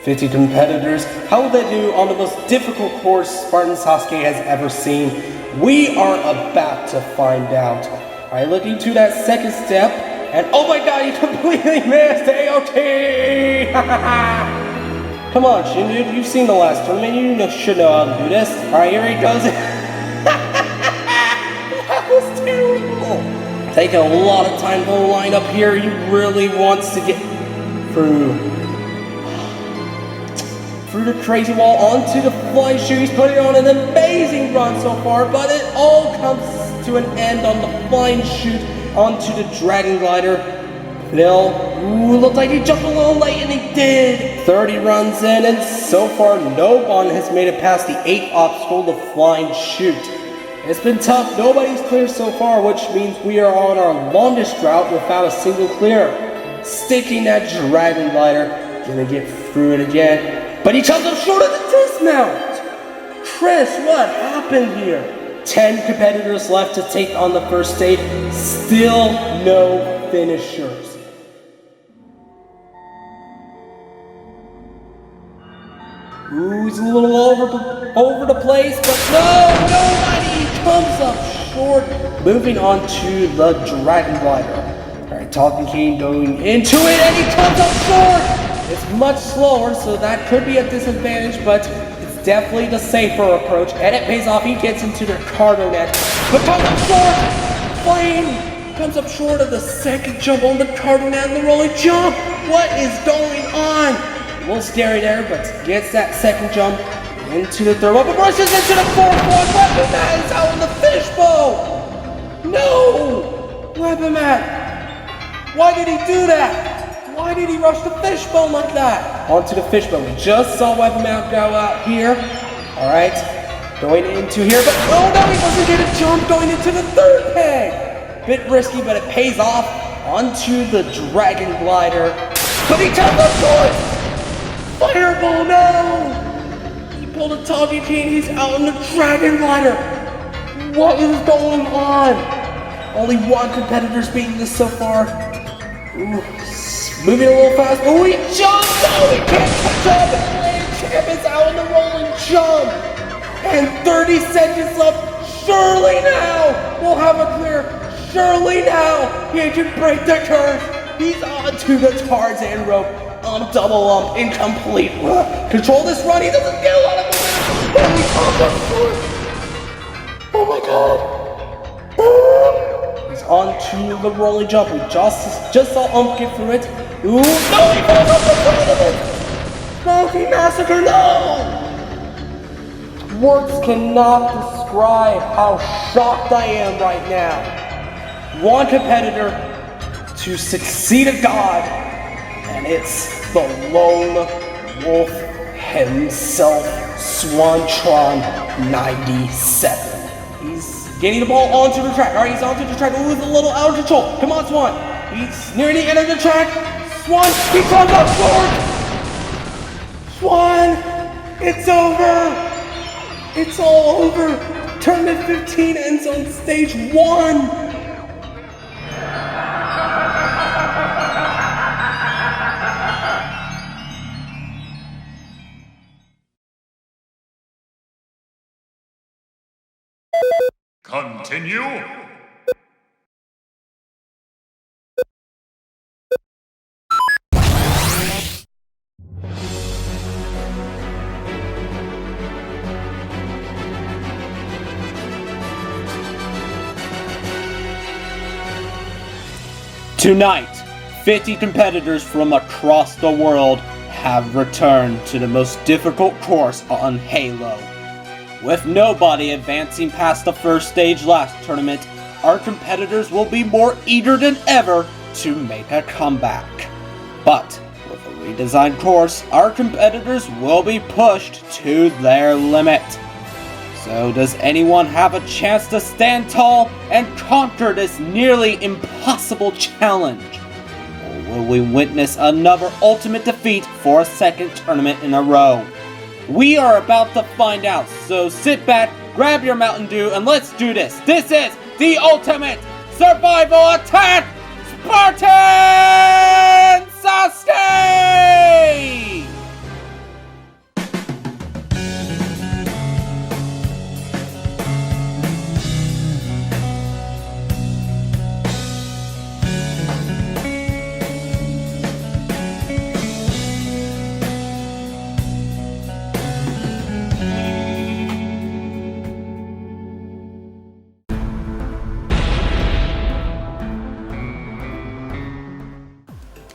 50 competitors. How will they do on the most difficult course Spartan Sasuke has ever seen? We are about to find out. Alright, looking to that second step, and oh my god, you completely missed AOT! Come on, Shin dude, you've seen the last tournament, you should know how to do this. Alright, here he goes. That was terrible! Taking a lot of time to line up here, he really wants to get through the crazy wall onto the flying chute. He's putting on an amazing run so far, but it all comes to an end on the flying chute onto the dragon glider. Looked like he jumped a little late, and he did. 30 runs in, and so far no one has made it past the 8th obstacle, the flying chute. It's been tough. Nobody's clear so far, which means we are on our longest drought without a single clear. Sticking that dragon glider, gonna get through it again. But he comes up short of the dismount! Chris, what happened here? 10 competitors left to take on the first stage. Still no finishers. Ooh, he's a little over the place, but no, nobody comes up short. Moving on to the dragon glider. Alright, Talking King going into it, and he comes up short! It's much slower, so that could be a disadvantage, but it's definitely the safer approach, and it pays off. He gets into their cargo net, but comes up short! Flame comes up short of the second jump on the cargo net and the rolling jump! What is going on? A little scary there, but gets that second jump into the third one, but rushes into the fourth one! Weapon Man is out in the fishbowl! No! Weapon Man! Why did he do that? Why did he rush the fishbone like that? Onto the fishbone. We just saw Weapon Man go out here. Alright. Going into here, but oh no, he doesn't get a jump going into the third peg. Bit risky, but it pays off. Onto the dragon glider. But he comes up short! Fireball, no! He pulled a Talking King, he's out on the dragon glider. What is going on? Only one competitor's beaten this so far. Ooh. Moving a little fast. Oh, he jumped! No, he can't catch up! And Champ is out on the rolling jump! And 30 seconds left. Surely now we'll have a clear. Surely now he can break the curse. He's onto the Tarzan rope. Double incomplete run. Control this run. He doesn't get a lot of momentum. And he comes up short. Oh my god. He's onto the rolling jump. We just saw get through it. Ooh, no, he falls off the front of it! Smoky Massacre, no! Words cannot describe how shocked I am right now. One competitor to succeed a god, and it's the lone wolf himself, Swantron 97. He's getting the ball onto the track. Alright, he's onto the track. Ooh, it's a little out of control. Come on, Swan. He's nearing the end of the track. Swan, he comes up short! Swan, it's over! It's all over! Tournament 15 ends on stage 1! Continue! Tonight, 50 competitors from across the world have returned to the most difficult course on Halo. With nobody advancing past the first stage last tournament, our competitors will be more eager than ever to make a comeback. But with a redesigned course, our competitors will be pushed to their limit. So does anyone have a chance to stand tall and conquer this nearly impossible challenge? Or will we witness another ultimate defeat for a second tournament in a row? We are about to find out, so sit back, grab your Mountain Dew, and let's do this. This is the ultimate survival attack, Spartan Sasuke!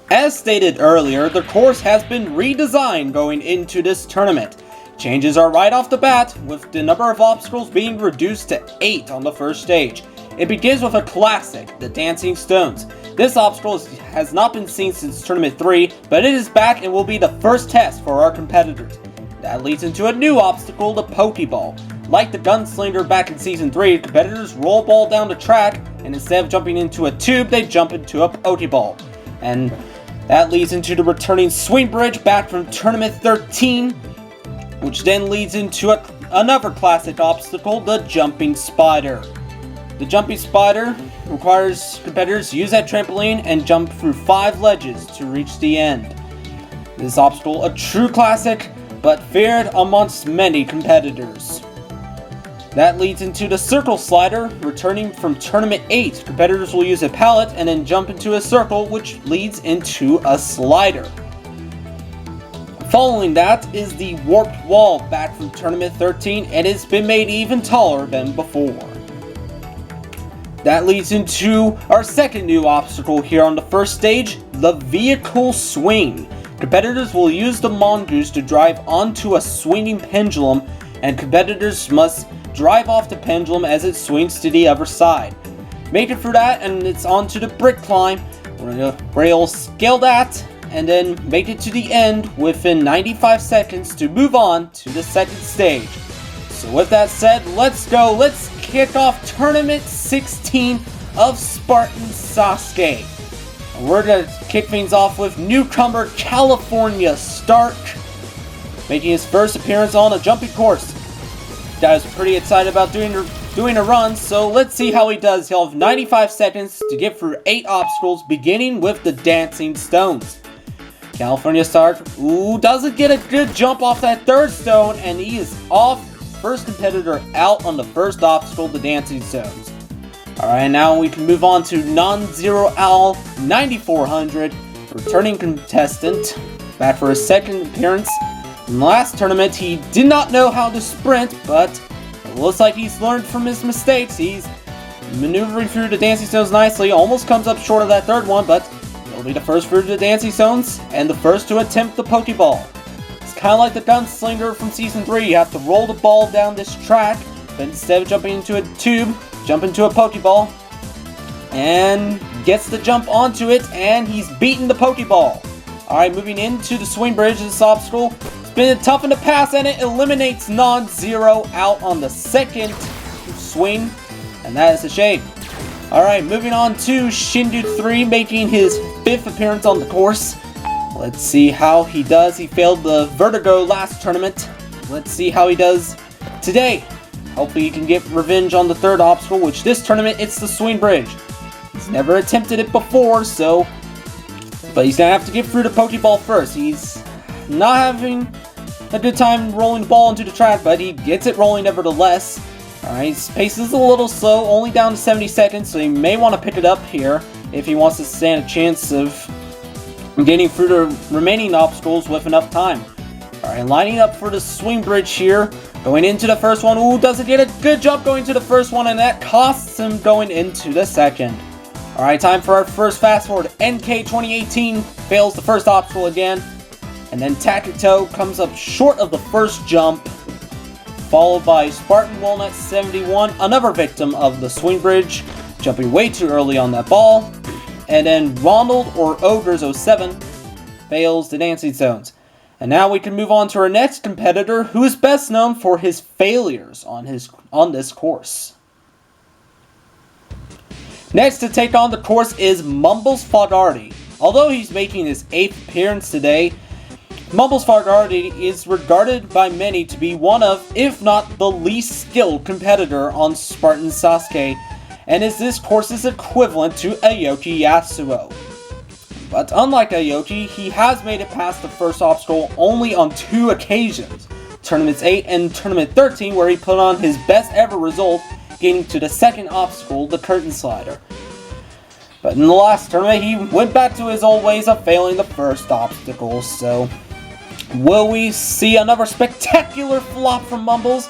As stated earlier, the course has been redesigned going into this tournament. Changes are right off the bat, with the number of obstacles being reduced to 8 on the first stage. It begins with a classic, the Dancing Stones. This obstacle has not been seen since Tournament 3, but it is back and will be the first test for our competitors. That leads into a new obstacle, the Pokeball. Like the Gunslinger back in Season 3, competitors roll a ball down the track, and instead of jumping into a tube, they jump into a Pokeball. And that leads into the returning Swing Bridge back from Tournament 13, which then leads into another classic obstacle, the Jumping Spider. The Jumping Spider requires competitors to use that trampoline and jump through 5 ledges to reach the end. This obstacle, a true classic, but feared amongst many competitors. That leads into the Circle Slider, returning from Tournament 8. Competitors will use a pallet and then jump into a circle, which leads into a slider. Following that is the Warped Wall back from Tournament 13, and it's been made even taller than before. That leads into our second new obstacle here on the first stage, the Vehicle Swing. Competitors will use the mongoose to drive onto a swinging pendulum, and competitors must drive off the pendulum as it swings to the other side. Make it through that, and it's onto the brick climb, where you'll scale that, and then make it to the end within 95 seconds to move on to the second stage. So with that said, let's go. Let's kick off Tournament 16 of Spartan Sasuke. And we're going to kick things off with newcomer California Stark, making his first appearance on a jumping course. Guys are pretty excited about doing a run, so let's see how he does. He'll have 95 seconds to get through 8 obstacles, beginning with the Dancing Stones. California Stark, doesn't get a good jump off that third stone, and he is off. First competitor out on the first obstacle, the Dancing Stones. Alright, now we can move on to Non-Zero Owl 9400, returning contestant, back for his second appearance. In the last tournament, he did not know how to sprint, but it looks like he's learned from his mistakes. He's maneuvering through the Dancing Stones nicely, almost comes up short of that third one, but he'll be the first through the Dancing Stones, and the first to attempt the Pokeball. It's kind of like the Gunslinger from Season 3, you have to roll the ball down this track, but instead of jumping into a tube, jump into a Pokeball, and gets the jump onto it, and he's beaten the Pokeball. Alright, moving into the Swing Bridge, this obstacle. It's been tough in the past, and it eliminates Non-Zero out on the second swing, and that is a shame. Alright, moving on to Shindu 3, making his 5th appearance on the course. Let's see how he does. He failed the Vertigo last tournament. Let's see how he does today. Hopefully he can get revenge on the third obstacle, which this tournament, it's the Swing Bridge. He's never attempted it before, but he's going to have to get through the Pokeball first. He's not having a good time rolling the ball into the track, but he gets it rolling nevertheless. Alright, his pace is a little slow, only down to 70 seconds, so he may want to pick it up here if he wants to stand a chance of getting through the remaining obstacles with enough time. Alright, lining up for the Swing Bridge here. Going into the first one. Doesn't get a good jump going to the first one, and that costs him going into the second. Alright, time for our first fast forward. NK 2018 fails the first obstacle again. And then Takuto comes up short of the first jump, followed by Spartan Walnut 71, another victim of the Swing Bridge, jumping way too early on that ball. And then Ronald or Ogres 07 fails the Dancing Stones. And now we can move on to our next competitor, who is best known for his failures on this course. Next to take on the course is Mumbles Fogarty. Although he's making his 8th appearance today, Mumbles Fogarty is regarded by many to be one of, if not the least skilled competitor on Spartan Sasuke, and is this course's equivalent to Aoki Yasuo. But unlike Aoki, he has made it past the first obstacle only on 2 occasions, Tournaments 8 and Tournament 13, where he put on his best ever result, getting to the second obstacle, the Curtain Slider. But in the last tournament, he went back to his old ways of failing the first obstacle, so will we see another spectacular flop from Mumbles?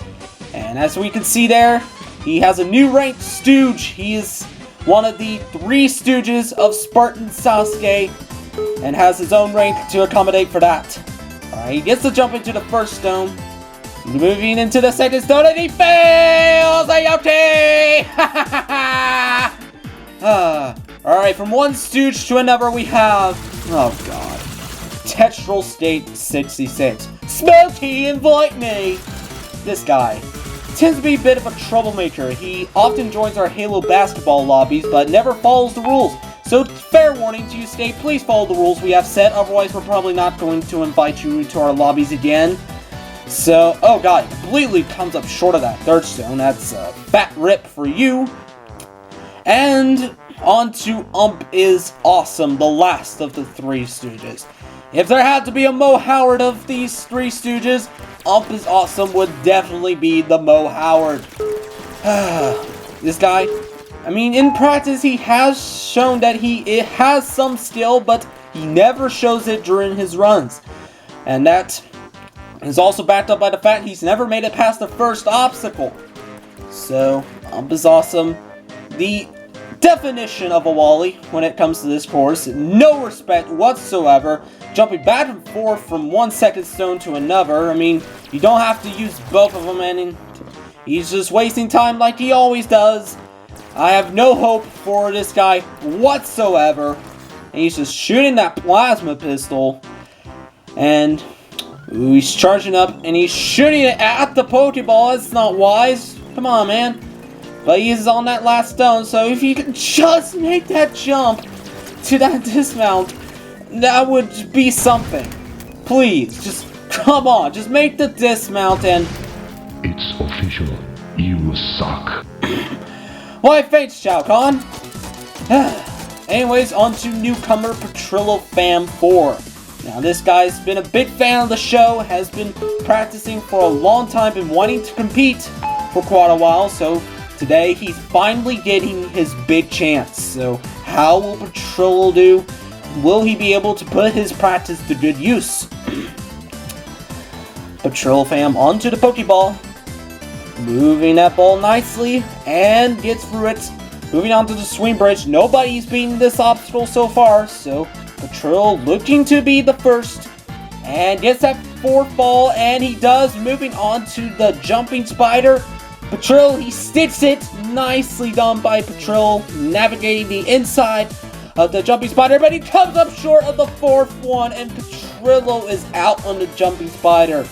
And as we can see there, he has a new ranked Stooge. He is one of the 3 Stooges of Spartan Sasuke, and has his own rank to accommodate for that. Alright, he gets to jump into the first stone. Moving into the second stone, and he fails! AOT! Alright, from one stooge to another we have... Oh god. Textural State 66. Smokey, invite me! This guy tends to be a bit of a troublemaker. He often joins our Halo basketball lobbies, but never follows the rules. So, fair warning to you, State, please follow the rules we have set, otherwise we're probably not going to invite you to our lobbies again. So, oh god, it completely comes up short of that third stone. That's a fat rip for you. And on to is Awesome, the last of the Three Stooges. If there had to be a Mo Howard of these Three Stooges, is Awesome would definitely be the Mo Howard. This guy, I mean, in practice he has shown that he has some skill, but he never shows it during his runs. And that is also backed up by the fact he's never made it past the first obstacle. So, is Awesome, the definition of a Wally when it comes to this course. No respect whatsoever. Jumping back and forth from one second stone to another. I mean, you don't have to use both of them, and he's just wasting time like he always does. I have no hope for this guy whatsoever. And he's just shooting that plasma pistol. And ooh, he's charging up and he's shooting it at the Pokeball. It's not wise. Come on, man. But he's on that last stone, so if you can just make that jump to that dismount, that would be something. Please, just come on, just make the dismount and... It's official. You suck. Why, thanks, Shao Kahn. Anyways, on to newcomer Petrillo Fam 4. Now, this guy's been a big fan of the show, has been practicing for a long time, been wanting to compete for quite a while, so today he's finally getting his big chance. So, how will Petrillo do? Will he be able to put his practice to good use? Petrillo Fam onto the Pokeball. Moving that ball nicely and gets through it. Moving on to the swing bridge. Nobody's beaten this obstacle so far, so Petrillo looking to be the first. And gets that fourth ball, and he does. Moving on to the jumping spider. Petrillo, he sticks it. Nicely done by Petrillo, navigating the inside of the jumping spider, but he comes up short of the fourth one, and Petrillo is out on the jumping spider,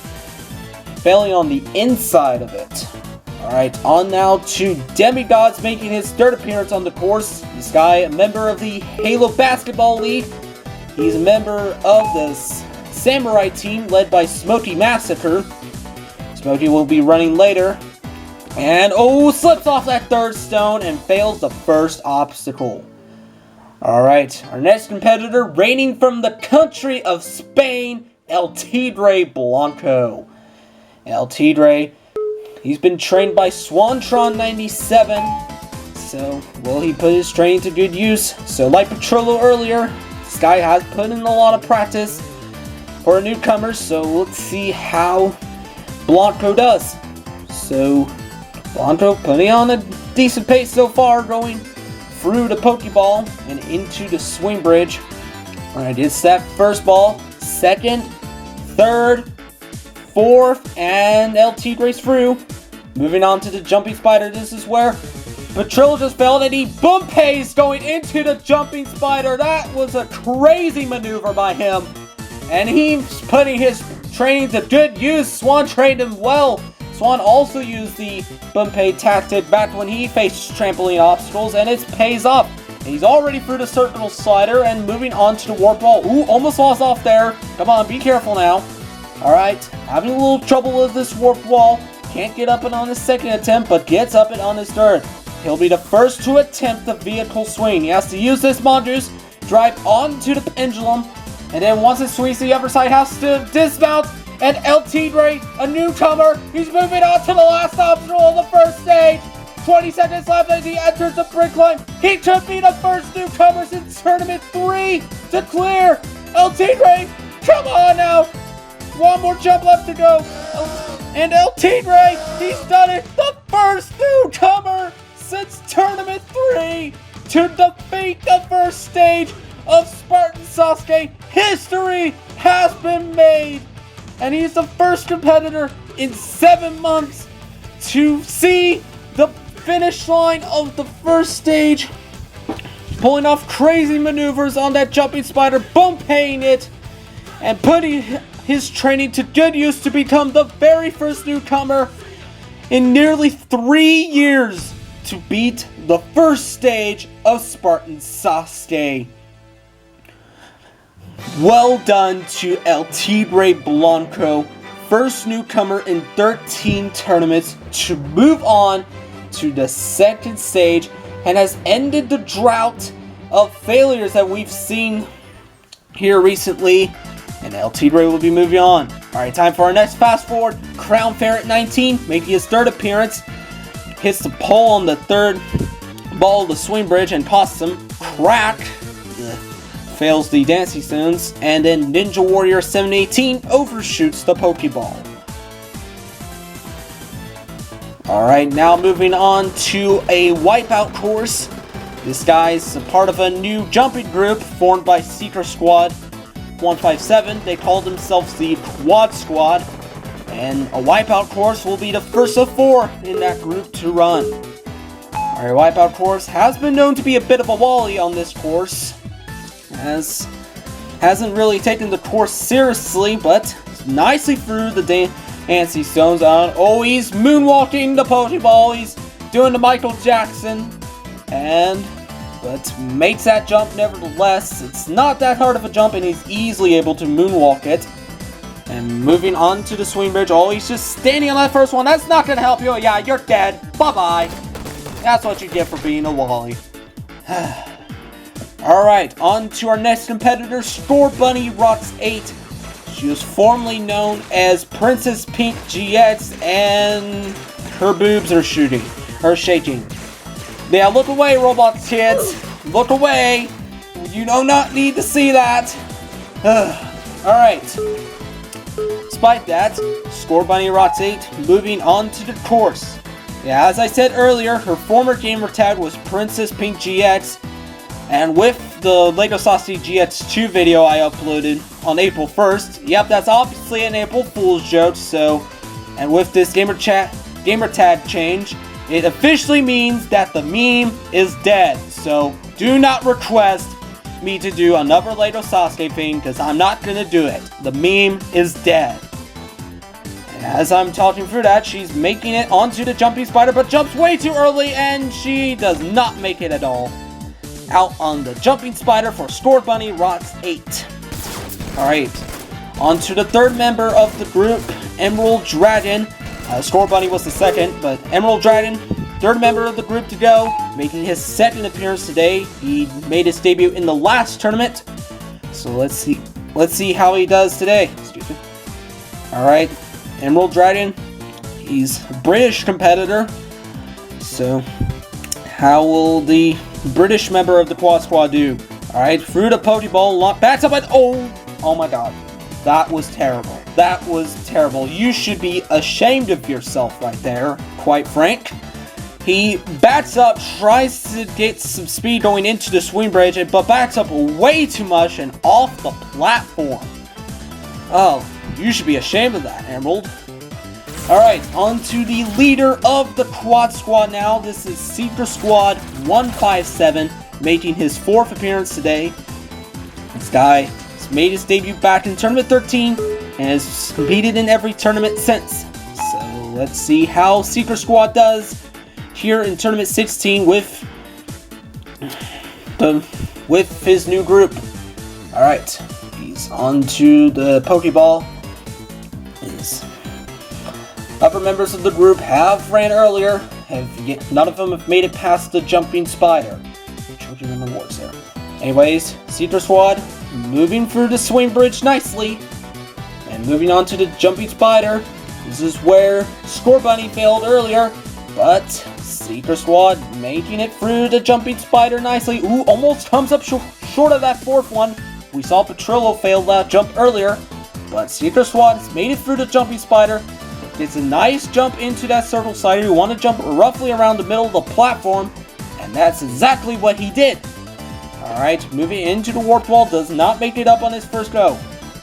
failing on the inside of it. Alright, on now to Demigods making his third appearance on the course. This guy, a member of the Halo Basketball League. He's a member of the Samurai team led by Smokey Massacre. Smokey will be running later. And, oh, slips off that third stone and fails the first obstacle. Alright, our next competitor, reigning from the country of Spain, El Tigre Blanco. El Tigre, he's been trained by Swantron97. So, will he put his training to good use? So, like Petrillo earlier, this guy has put in a lot of practice for a newcomer. So, let's see how Blanco does. So, Blanco putting on a decent pace so far, going through the Pokeball and into the swing bridge. Alright, it's that first ball, second, third, fourth, and El Tigre's through. Moving on to the jumping spider. This is where Petrillo just failed, and he boom pays going into the jumping spider. That was a crazy maneuver by him, and he's putting his training to good use. Swan trained him well. Swan also used the Bumpay tactic back when he faced trampoline obstacles, and it pays off. And he's already through the circle slider and moving on to the warp wall. Ooh, almost lost off there. Come on, be careful now. Alright, having a little trouble with this warp wall. Can't get up it on his second attempt, but gets up it on his third. He'll be the first to attempt the vehicle swing. He has to use this Mongoose, drive onto the pendulum, and then once it swings to the other side, has to dismount. And El Tigre, a newcomer, he's moving on to the last obstacle of the first stage. 20 seconds left as he enters the brick line. He could be the first newcomer since Tournament 3 to clear. El Tigre, come on now. One more jump left to go. And El Tigre, he's done it. The first newcomer since Tournament 3 to defeat the first stage of Spartan Sasuke, history has been made! And he's the first competitor in 7 months to see the finish line of the first stage, pulling off crazy maneuvers on that jumping spider, bumping it, and putting his training to good use to become the very first newcomer in nearly 3 years to beat the first stage of Spartan Sasuke. Well done to El Tigre Blanco, first newcomer in 13 tournaments to move on to the second stage and has ended the drought of failures that we've seen here recently. And El Tigre will be moving on. Alright, time for our next fast forward. Crown Ferret 19, making his third appearance. Hits the pole on the third ball of the swing bridge and Possum crack. Fails the dancing stones. And then Ninja Warrior 718 overshoots the Pokeball. Alright, now moving on to a wipeout course. This guy's a part of a new jumping group formed by Seeker Squad 157. They call themselves the Quad Squad, and a wipeout course will be the first of 4 in that group to run. Our wipeout course has been known to be a bit of a wally on this course, as hasn't really taken the course seriously, but nicely through the dancing stones on. Oh, he's moonwalking the Pokeball. He's doing the Michael Jackson, but makes that jump nevertheless. It's not that hard of a jump, and he's easily able to moonwalk it. And moving on to the swing bridge. Oh, he's just standing on that first one. That's not going to help you. Yeah, you're dead. Bye-bye. That's what you get for being a wally. Alright, on to our next competitor, Score Bunny Rocks 8. She was formerly known as Princess Pink GX, and her boobs are shaking. Yeah, look away, Roblox kids. Look away. You do not need to see that. Alright. Despite that, Score Bunny Rocks 8 moving on to the course. Yeah, as I said earlier, her former gamer tag was Princess Pink GX. And with the LEGO Sasuke GX2 video I uploaded on April 1st, yep, that's obviously an April Fool's joke, so, and with this gamer tag change, it officially means that the meme is dead. So do not request me to do another LEGO Sasuke thing, because I'm not going to do it. The meme is dead. And as I'm talking through that, she's making it onto the jumping spider, but jumps way too early, and she does not make it at all. Out on the jumping spider for Score Bunny Rocks 8. Alright, on to the third member of the group, Emerald Dragon. Score Bunny was the second, but Emerald Dragon, third member of the group to go, making his second appearance today. He made his debut in the last tournament, so let's see how he does today. Excuse me. Alright, Emerald Dragon, he's a British competitor, so how will the British member of the Quad Squad do? Alright, through the Pokeball, backs up and oh my god. That was terrible. That was terrible. You should be ashamed of yourself right there, quite frank. He backs up, tries to get some speed going into the swing bridge, but backs up way too much and off the platform. Oh, you should be ashamed of that, Emerald. Alright, on to the leader of the Quad Squad now. This is Seeker Squad 157, making his 4th appearance today. This guy has made his debut back in Tournament 13 and has competed in every tournament since. So let's see how Seeker Squad does here in Tournament 16 with his new group. Alright, he's on to the Pokeball. Upper members of the group have ran earlier, none of them have made it past the jumping spider. Children and rewards there. Anyways, Seeker Squad moving through the swing bridge nicely, and moving on to the jumping spider. This is where Score Bunny failed earlier, but Seeker Squad making it through the jumping spider nicely. Ooh, almost comes up short of that 4th one. We saw Petrillo fail that jump earlier, but Seeker Squad has made it through the jumping spider. It's a nice jump into that circle slider. You want to jump roughly around the middle of the platform, and that's exactly what he did. Alright, moving into the warp wall, does not make it up on his first go.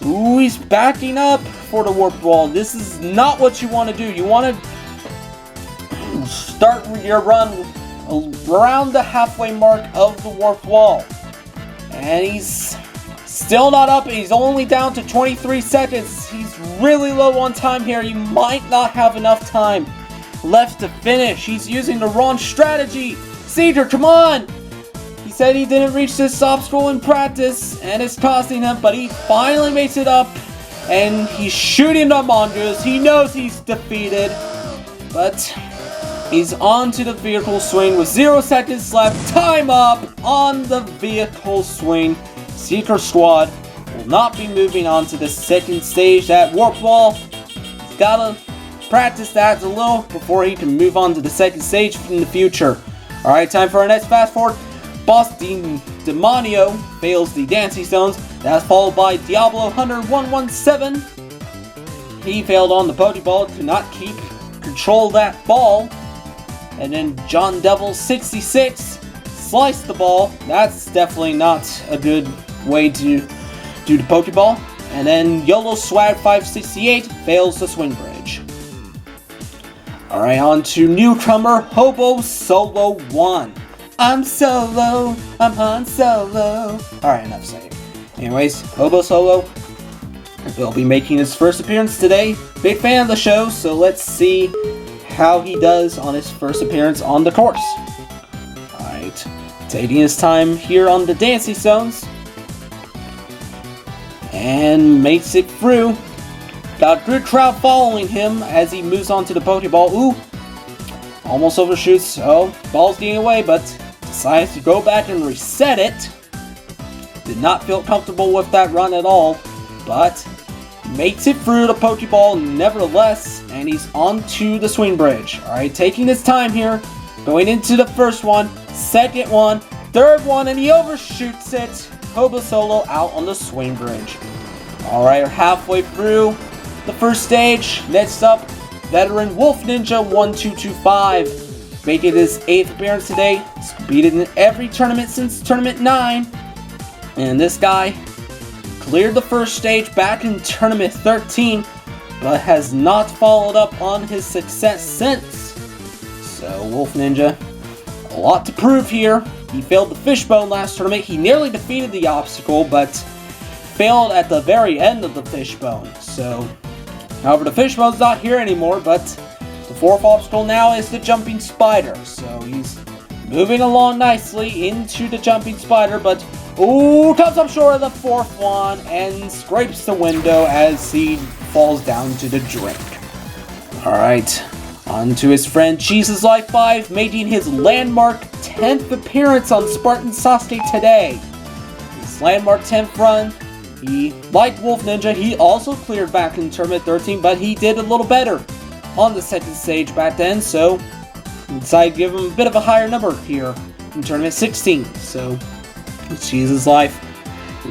Ooh, he's backing up for the warp wall. This is not what you want to do. You want to start your run around the halfway mark of the warp wall. And he's still not up. He's only down to 23 seconds. He's really low on time here. He might not have enough time left to finish. He's using the wrong strategy. Cedar, come on! He said he didn't reach this obstacle in practice, and it's costing him, but he finally makes it up, and he's shooting the mongoose. He knows he's defeated, but he's onto the vehicle swing with 0 seconds left. Time up on the vehicle swing. Seeker Squad will not be moving on to the second stage, that warp wall. He's gotta practice that a little before he can move on to the second stage in the future. Alright, time for our next fast forward. Boss Demonio fails the dancing stones. That's followed by Diablo Hunter 117. He failed on the Pokeball, could not control that ball. And then John Devil 66 sliced the ball. That's definitely not a good way to do the Pokeball. And then YOLO Swag 568 fails the swing bridge. Alright, on to newcomer Hobo Solo 1. I'm solo, I'm Han Solo. Alright, enough saying. Anyways, Hobo Solo will be making his first appearance today. Big fan of the show, so let's see how he does on his first appearance on the course. Alright, taking his time here on the dancing stones. And makes it through. Got a good crowd following him as he moves on to the Pokeball. Ooh, almost overshoots. Oh, ball's getting away, but decides to go back and reset it. Did not feel comfortable with that run at all, but makes it through the Pokeball nevertheless, and he's on to the swing bridge. Alright, taking his time here, going into the first one, second one, third one, and he overshoots it. Hobo Solo out on the swing bridge. Alright, we're halfway through the first stage. Next up, veteran Wolf Ninja 1225. Making his 8th appearance today. He's competed in every tournament since Tournament 9. And this guy cleared the first stage back in Tournament 13, but has not followed up on his success since. So, Wolf Ninja, a lot to prove here. He failed the fishbone last tournament. He nearly defeated the obstacle, but failed at the very end of the fishbone. So, however, the fishbone's not here anymore, but the fourth obstacle now is the jumping spider. So he's moving along nicely into the jumping spider, but ooh, comes up short of the fourth one and scrapes the window as he falls down to the drink. Alright, on to his friend Jesus Life 5, making his landmark 10th appearance on Spartan Sasuke today. His landmark 10th run, he, like Wolf Ninja, he also cleared back in Tournament 13, but he did a little better on the second stage back then, so we decided to give him a bit of a higher number here in Tournament 16. So, Jesus Life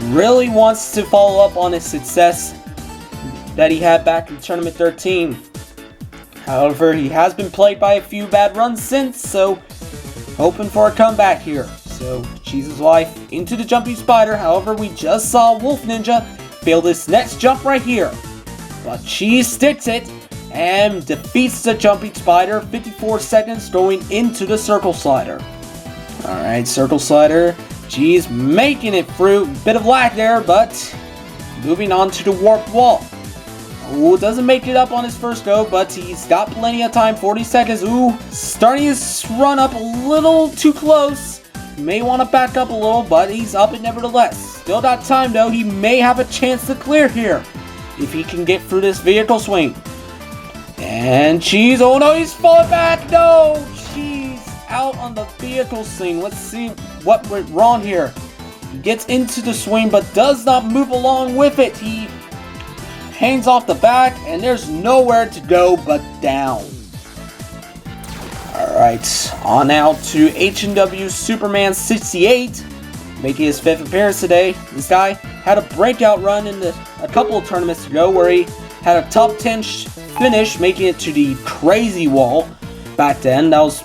really wants to follow up on his success that he had back in Tournament 13. However, he has been plagued by a few bad runs since, so hoping for a comeback here. So, Jesus Life into the jumping spider. However, we just saw Wolf Ninja fail this next jump right here. But Cheese sticks it and defeats the jumping spider. 54 seconds going into the circle slider. Alright, circle slider. Cheese making it through. Bit of lag there, but moving on to the warp wall. Ooh, doesn't make it up on his first go, but he's got plenty of time. 40 seconds. Ooh, starting his run up a little too close. May want to back up a little, but he's up it nevertheless. Still got time though. He may have a chance to clear here if he can get through this vehicle swing. And Cheese, oh no, he's falling back. No, Cheese out on the vehicle swing. Let's see what went wrong here. He gets into the swing, but does not move along with it. He hangs off the back, and there's nowhere to go but down. Alright, on out to H&W Superman 68, making his 5th appearance today. This guy had a breakout run in a couple of tournaments ago where he had a top 10 finish, making it to the crazy wall back then. That was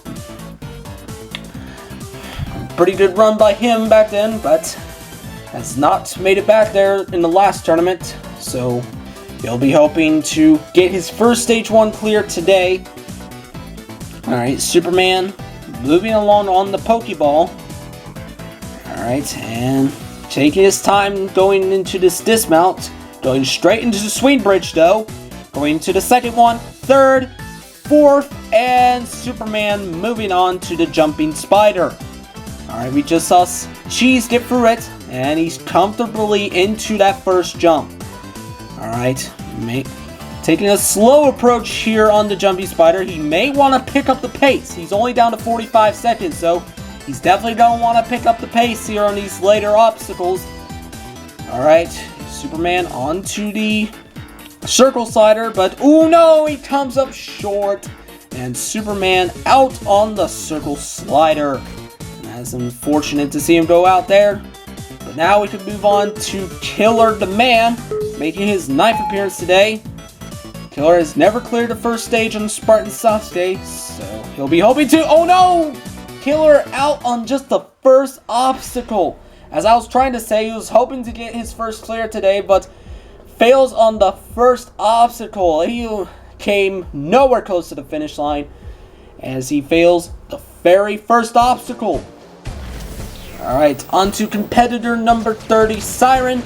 pretty good run by him back then, but has not made it back there in the last tournament. So he'll be hoping to get his first stage 1 clear today. Alright, Superman moving along on the Pokeball. Alright, and taking his time going into this dismount. Going straight into the swing bridge though. Going to the second one, third, fourth, and Superman moving on to the jumping spider. Alright, we just saw Cheese get through it, and he's comfortably into that first jump. Alright, taking a slow approach here on the jumping spider. He may want to pick up the pace. He's only down to 45 seconds, so he's definitely going to want to pick up the pace here on these later obstacles. Alright, Superman onto the circle slider, but oh no, he comes up short. And Superman out on the circle slider. That's unfortunate to see him go out there. But now we can move on to Killer the Man, making his 9th appearance today. Killer has never cleared the first stage on Spartan Sasuke, so he'll be hoping to. Oh no! Killer out on just the first obstacle. As I was trying to say, he was hoping to get his first clear today, but fails on the first obstacle. He came nowhere close to the finish line as he fails the very first obstacle. Alright, on to competitor number 30, Siren,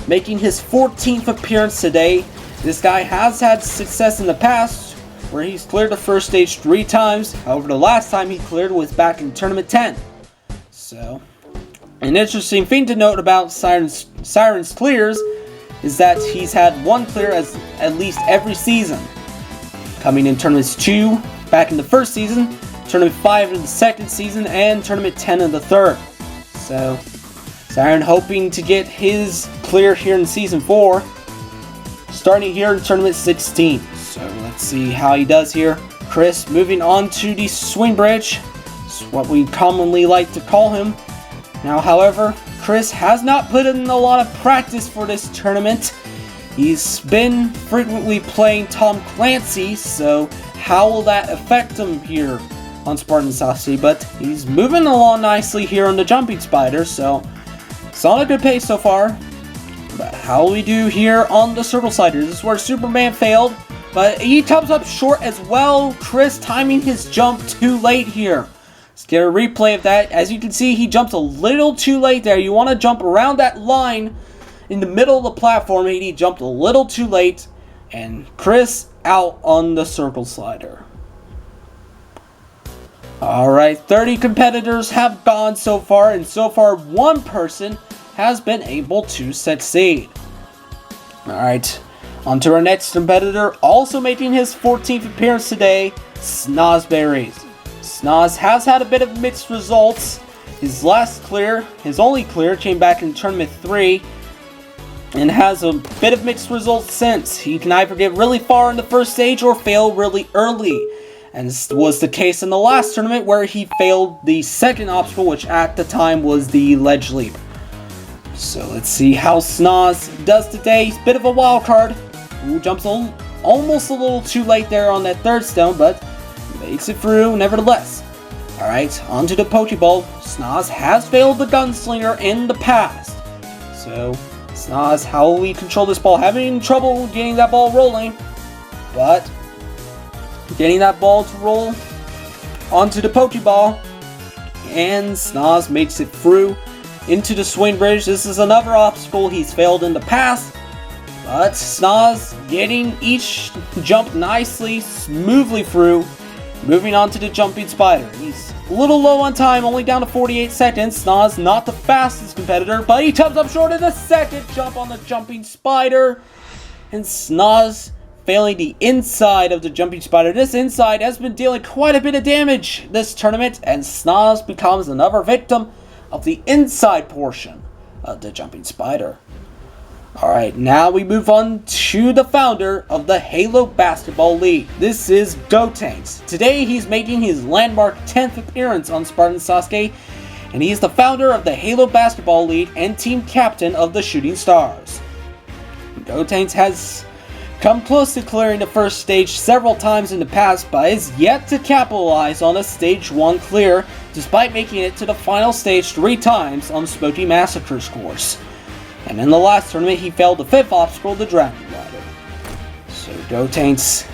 making his 14th appearance today. This guy has had success in the past, where he's cleared the first stage 3 times. However, the last time he cleared was back in Tournament 10. So, an interesting thing to note about Siren's clears is that he's had 1 clear at least every season. Coming in Tournaments 2 back in the first season, Tournament 5 in the second season, and Tournament 10 in the third. So, Siren hoping to get his clear here in Season 4, starting here in Tournament 16. So, let's see how he does here. Chris moving on to the swing bridge. It's what we commonly like to call him. Now, however, Chris has not put in a lot of practice for this tournament. He's been frequently playing Tom Clancy, so how will that affect him here on Spartan Sasuke? But he's moving along nicely here on the jumping spider, so it's on a good pace so far. But how will we do here on the circle slider? This is where Superman failed, but he comes up short as well. Chris timing his jump too late here. Let's get a replay of that. As you can see, he jumps a little too late there. You want to jump around that line in the middle of the platform. He jumped a little too late, and Chris out on the circle slider. Alright, 30 competitors have gone so far, and so far 1 person has been able to succeed. Alright, on to our next competitor, also making his 14th appearance today, Snozberries. Snoz has had a bit of mixed results. His only clear came back in Tournament 3, and has a bit of mixed results since. He can either get really far in the first stage or fail really early. And this was the case in the last tournament where he failed the second obstacle, which at the time was the ledge leap. So let's see how Snoz does today. He's a bit of a wild card. Ooh, jumps almost a little too late there on that third stone, but makes it through nevertheless. Alright, on to the Pokeball. Snoz has failed the Gunslinger in the past. So, Snoz, how will we control this ball? Having trouble getting that ball rolling, but getting that ball to roll onto the Pokeball, and Snoz makes it through into the swing bridge. This is another obstacle he's failed in the past, but Snoz getting each jump nicely, smoothly through, moving on to the jumping spider. He's a little low on time, only down to 48 seconds. Snoz not the fastest competitor, but he comes up short in the second jump on the jumping spider, and Snoz failing the inside of the jumping spider. This inside has been dealing quite a bit of damage this tournament, and Snoz becomes another victim of the inside portion of the jumping spider. Alright, now we move on to the founder of the Halo Basketball League. This is Gotenks. Today he's making his landmark 10th appearance on Spartan Sasuke, and he is the founder of the Halo Basketball League and team captain of the Shooting Stars. Gotenks has come close to clearing the first stage several times in the past, but is yet to capitalize on a stage 1 clear despite making it to the final stage 3 times on Smoky Massacre's course. And in the last tournament, he failed the 5th obstacle, the Dragon Glider. So Gotenks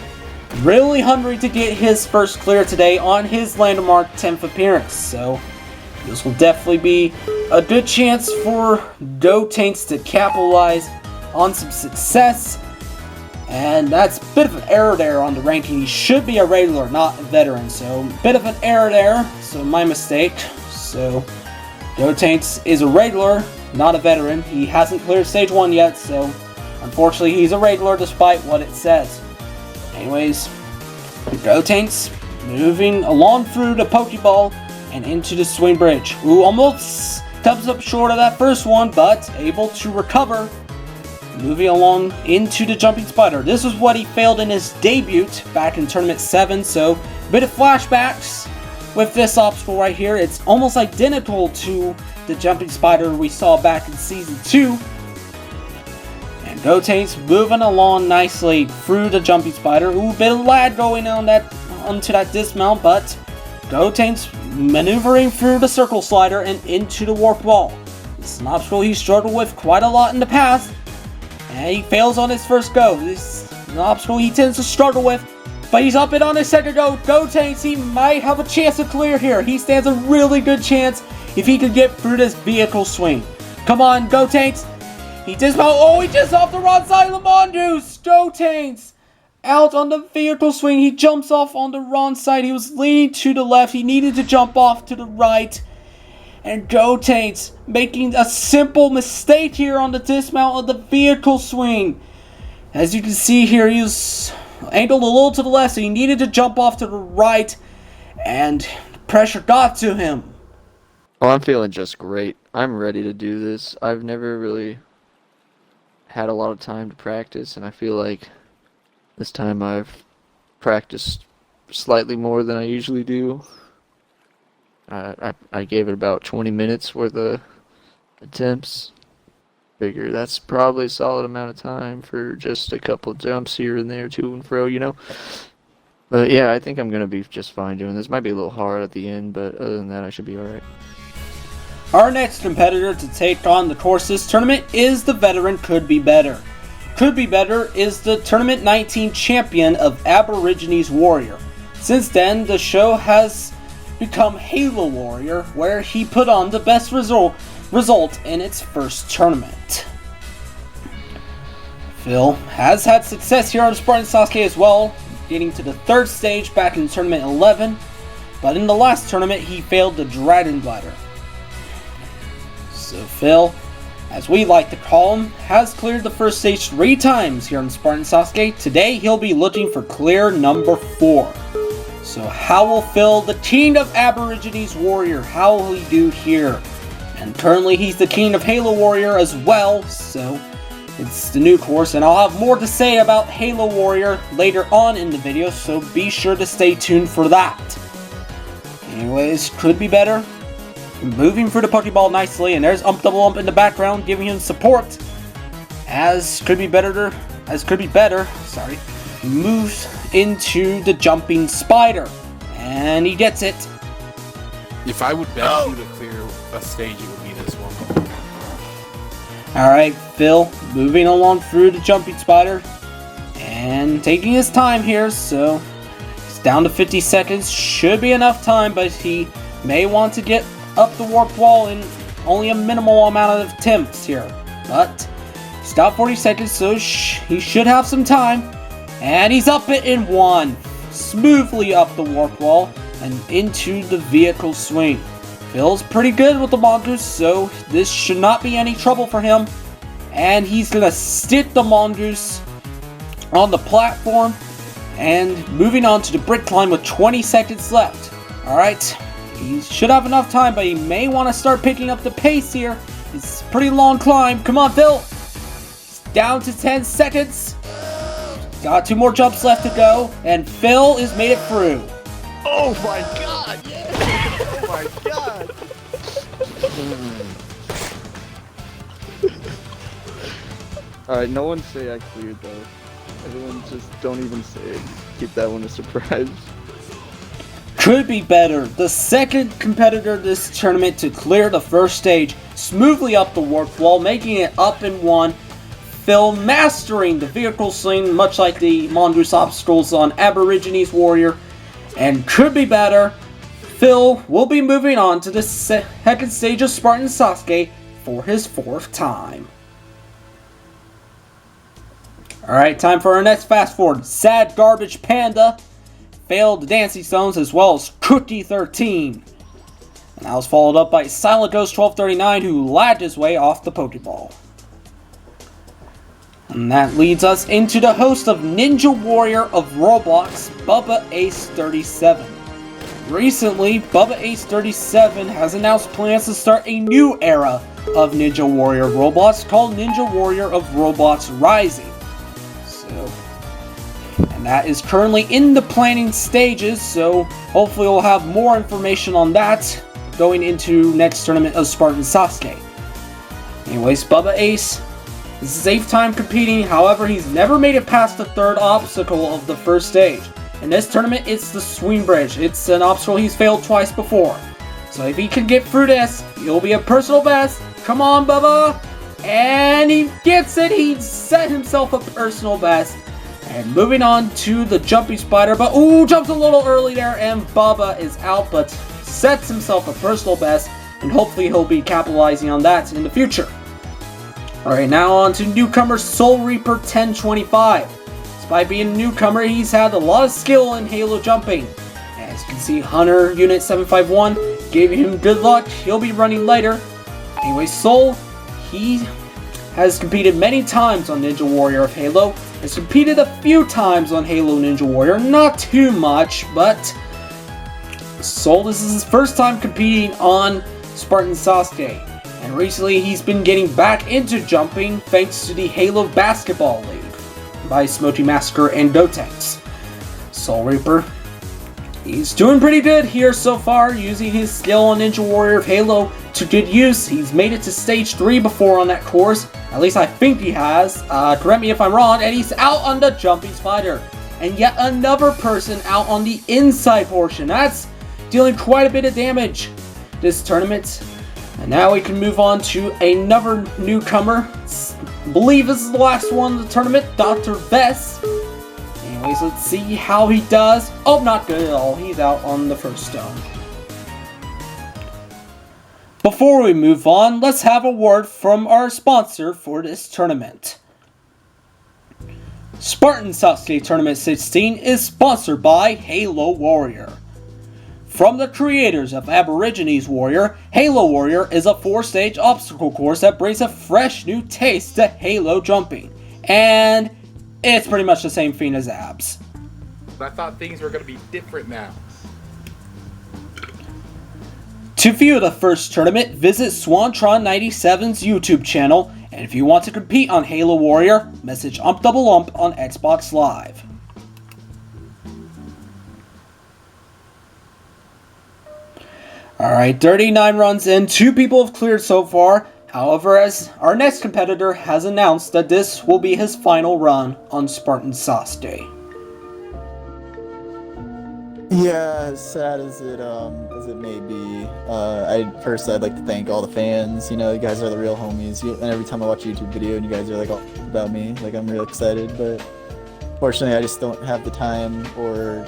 really hungry to get his first clear today on his landmark 10th appearance. So this will definitely be a good chance for Gotenks to capitalize on some success. And that's a bit of an error there on the ranking. He should be a regular, not a veteran. So a bit of an error there. So my mistake. So Gotenks is a regular, not a veteran. He hasn't cleared stage 1 yet, so unfortunately he's a regular despite what it says. Anyways, Gotenks moving along through the Pokeball and into the swing bridge. Ooh, almost comes up short of that first one, but able to recover. Moving along into the jumping spider. This is what he failed in his debut back in Tournament 7, so a bit of flashbacks with this obstacle right here. It's almost identical to the jumping spider we saw back in Season 2. And Gotenks moving along nicely through the jumping spider. Ooh, bit of lag going on onto that dismount, but Gotenks maneuvering through the circle slider and into the warp wall. This is an obstacle he struggled with quite a lot in the past, and he fails on his first go. This is an obstacle he tends to struggle with, but he's up it on his second go. Gotenks, he might have a chance to clear here. He stands a really good chance if he could get through this vehicle swing. Come on, Gotenks. He dismount. Oh, he just off the wrong side of the Mongoose. Gotenks out on the vehicle swing. He jumps off on the wrong side. He was leaning to the left. He needed to jump off to the right. And Gotenks making a simple mistake here on the dismount of the vehicle swing. As you can see here, he was angled a little to the left, so he needed to jump off to the right. And pressure got to him. Oh, I'm feeling just great. I'm ready to do this. I've never really had a lot of time to practice, and I feel like this time I've practiced slightly more than I usually do. I gave it about 20 minutes worth of attempts. Figure that's probably a solid amount of time for just a couple jumps here and there, to and fro, you know. But yeah, I think I'm going to be just fine doing this. Might be a little hard at the end, but other than that, I should be alright. Our next competitor to take on the courses tournament is the veteran Could Be Better. Could Be Better is the Tournament 19 champion of Aborigines Warrior. Since then, the show has become Halo Warrior, where he put on the best result in its first tournament. Phil has had success here on Spartan Sasuke as well, getting to the 3rd stage back in Tournament 11, but in the last tournament he failed the Dragon Glider. So Phil, as we like to call him, has cleared the first stage 3 times here on Spartan Sasuke. Today he'll be looking for clear number 4. So how will Phil, the king of Aborigines Warrior, how will he do here? And currently he's the king of Halo Warrior as well, so it's the new course, and I'll have more to say about Halo Warrior later on in the video, so be sure to stay tuned for that. Anyways, Could Be Better moving through the Pokeball nicely, and there's Double Ump in the background giving him support as Could Be Better, moves into the jumping spider, and he gets it. If I would bet you to clear a stage, it would be this one. Alright, Phil moving along through the jumping spider and taking his time here, so it's down to 50 seconds. Should be enough time, but he may want to get up the warp wall in only a minimal amount of attempts here. But he's got 40 seconds, so he should have some time. And he's up it in 1. Smoothly up the warp wall and into the vehicle swing. Phil's pretty good with the Mongoose, so this should not be any trouble for him. And he's going to stick the Mongoose on the platform and moving on to the brick climb with 20 seconds left. Alright, he should have enough time, but he may want to start picking up the pace here. It's a pretty long climb. Come on, Phil. It's down to 10 seconds. Got 2 more jumps left to go, and Phil has made it through. Oh my god! Yeah! Oh my god! Alright, no one say I cleared though. Everyone just don't even say it. Keep that one a surprise. could be better. The second competitor this tournament to clear the first stage smoothly up the warp wall, making it up in one. Phil mastering the vehicle sling, much like the mongoose obstacles on Aborigines Warrior, and could be better. Phil will be moving on to the second stage of Spartan Sasuke for his 4th time. Alright, time for our next fast forward. Sad Garbage Panda failed the Dancing Stones as well as Cookie 13. And that was followed up by Silent Ghost 1239, who lagged his way off the Pokeball. And that leads us into the host of Ninja Warrior of Roblox, Bubba Ace 37. Recently, Bubba Ace 37 has announced plans to start a new era of Ninja Warrior Roblox called Ninja Warrior of Roblox Rising. And that is currently in the planning stages, so hopefully we'll have more information on that going into next tournament of Spartan Sasuke. Anyways, Bubba Ace, this is his 8th time competing, however he's never made it past the 3rd obstacle of the first stage. In this tournament, it's the swing bridge. It's an obstacle he's failed twice before. So if he can get through this, he'll be a personal best. Come on, Bubba! And he gets it! He set himself a personal best. And moving on to the jumping spider, but ooh, jumps a little early there, and Bubba is out, but sets himself a personal best, and hopefully he'll be capitalizing on that in the future. Alright, now on to newcomer Soul Reaper 1025. Despite being a newcomer, he's had a lot of skill in Halo jumping. As you can see, Hunter Unit 751 gave him good luck. He'll be running later. Anyway, Soul, he has competed many times on Ninja Warrior of Halo. Has competed a few times on Halo Ninja Warrior, not too much, but Soul, this is his first time competing on Spartan Sasuke. And recently he's been getting back into jumping thanks to the Halo Basketball League by Smoky Massacre and Gotenks. Soul Reaper, he's doing pretty good here so far, using his skill on Ninja Warrior of Halo to good use. He's made it to stage 3 before on that course, at least I think he has. Correct me if I'm wrong, and he's out on the jumping spider. And yet another person out on the inside portion. That's dealing quite a bit of damage this tournament. And now we can move on to another newcomer. I believe this is the last one of the tournament, Dr. Vess. Anyways, let's see how he does. Oh, not good at all. He's out on the first stone. Before we move on, let's have a word from our sponsor for this tournament. Spartan Sasuke Tournament 16 is sponsored by Halo Warrior. From the creators of Aborigines Warrior, Halo Warrior is a 4-stage obstacle course that brings a fresh new taste to Halo jumping. And it's pretty much the same thing as abs. I thought things were going to be different now. To view the first tournament, visit Swantron97's YouTube channel, and if you want to compete on Halo Warrior, message UmpDoubleUmp on Xbox Live. Alright, 39 runs in, 2 people have cleared so far. However, as our next competitor has announced that this will be his final run on Spartan Sasuke. Yeah, as sad as it may be, I'd like to thank all the fans. You know, you guys are the real homies. And every time I watch a YouTube video and you guys are like all about me, like I'm real excited. But fortunately, I just don't have the time or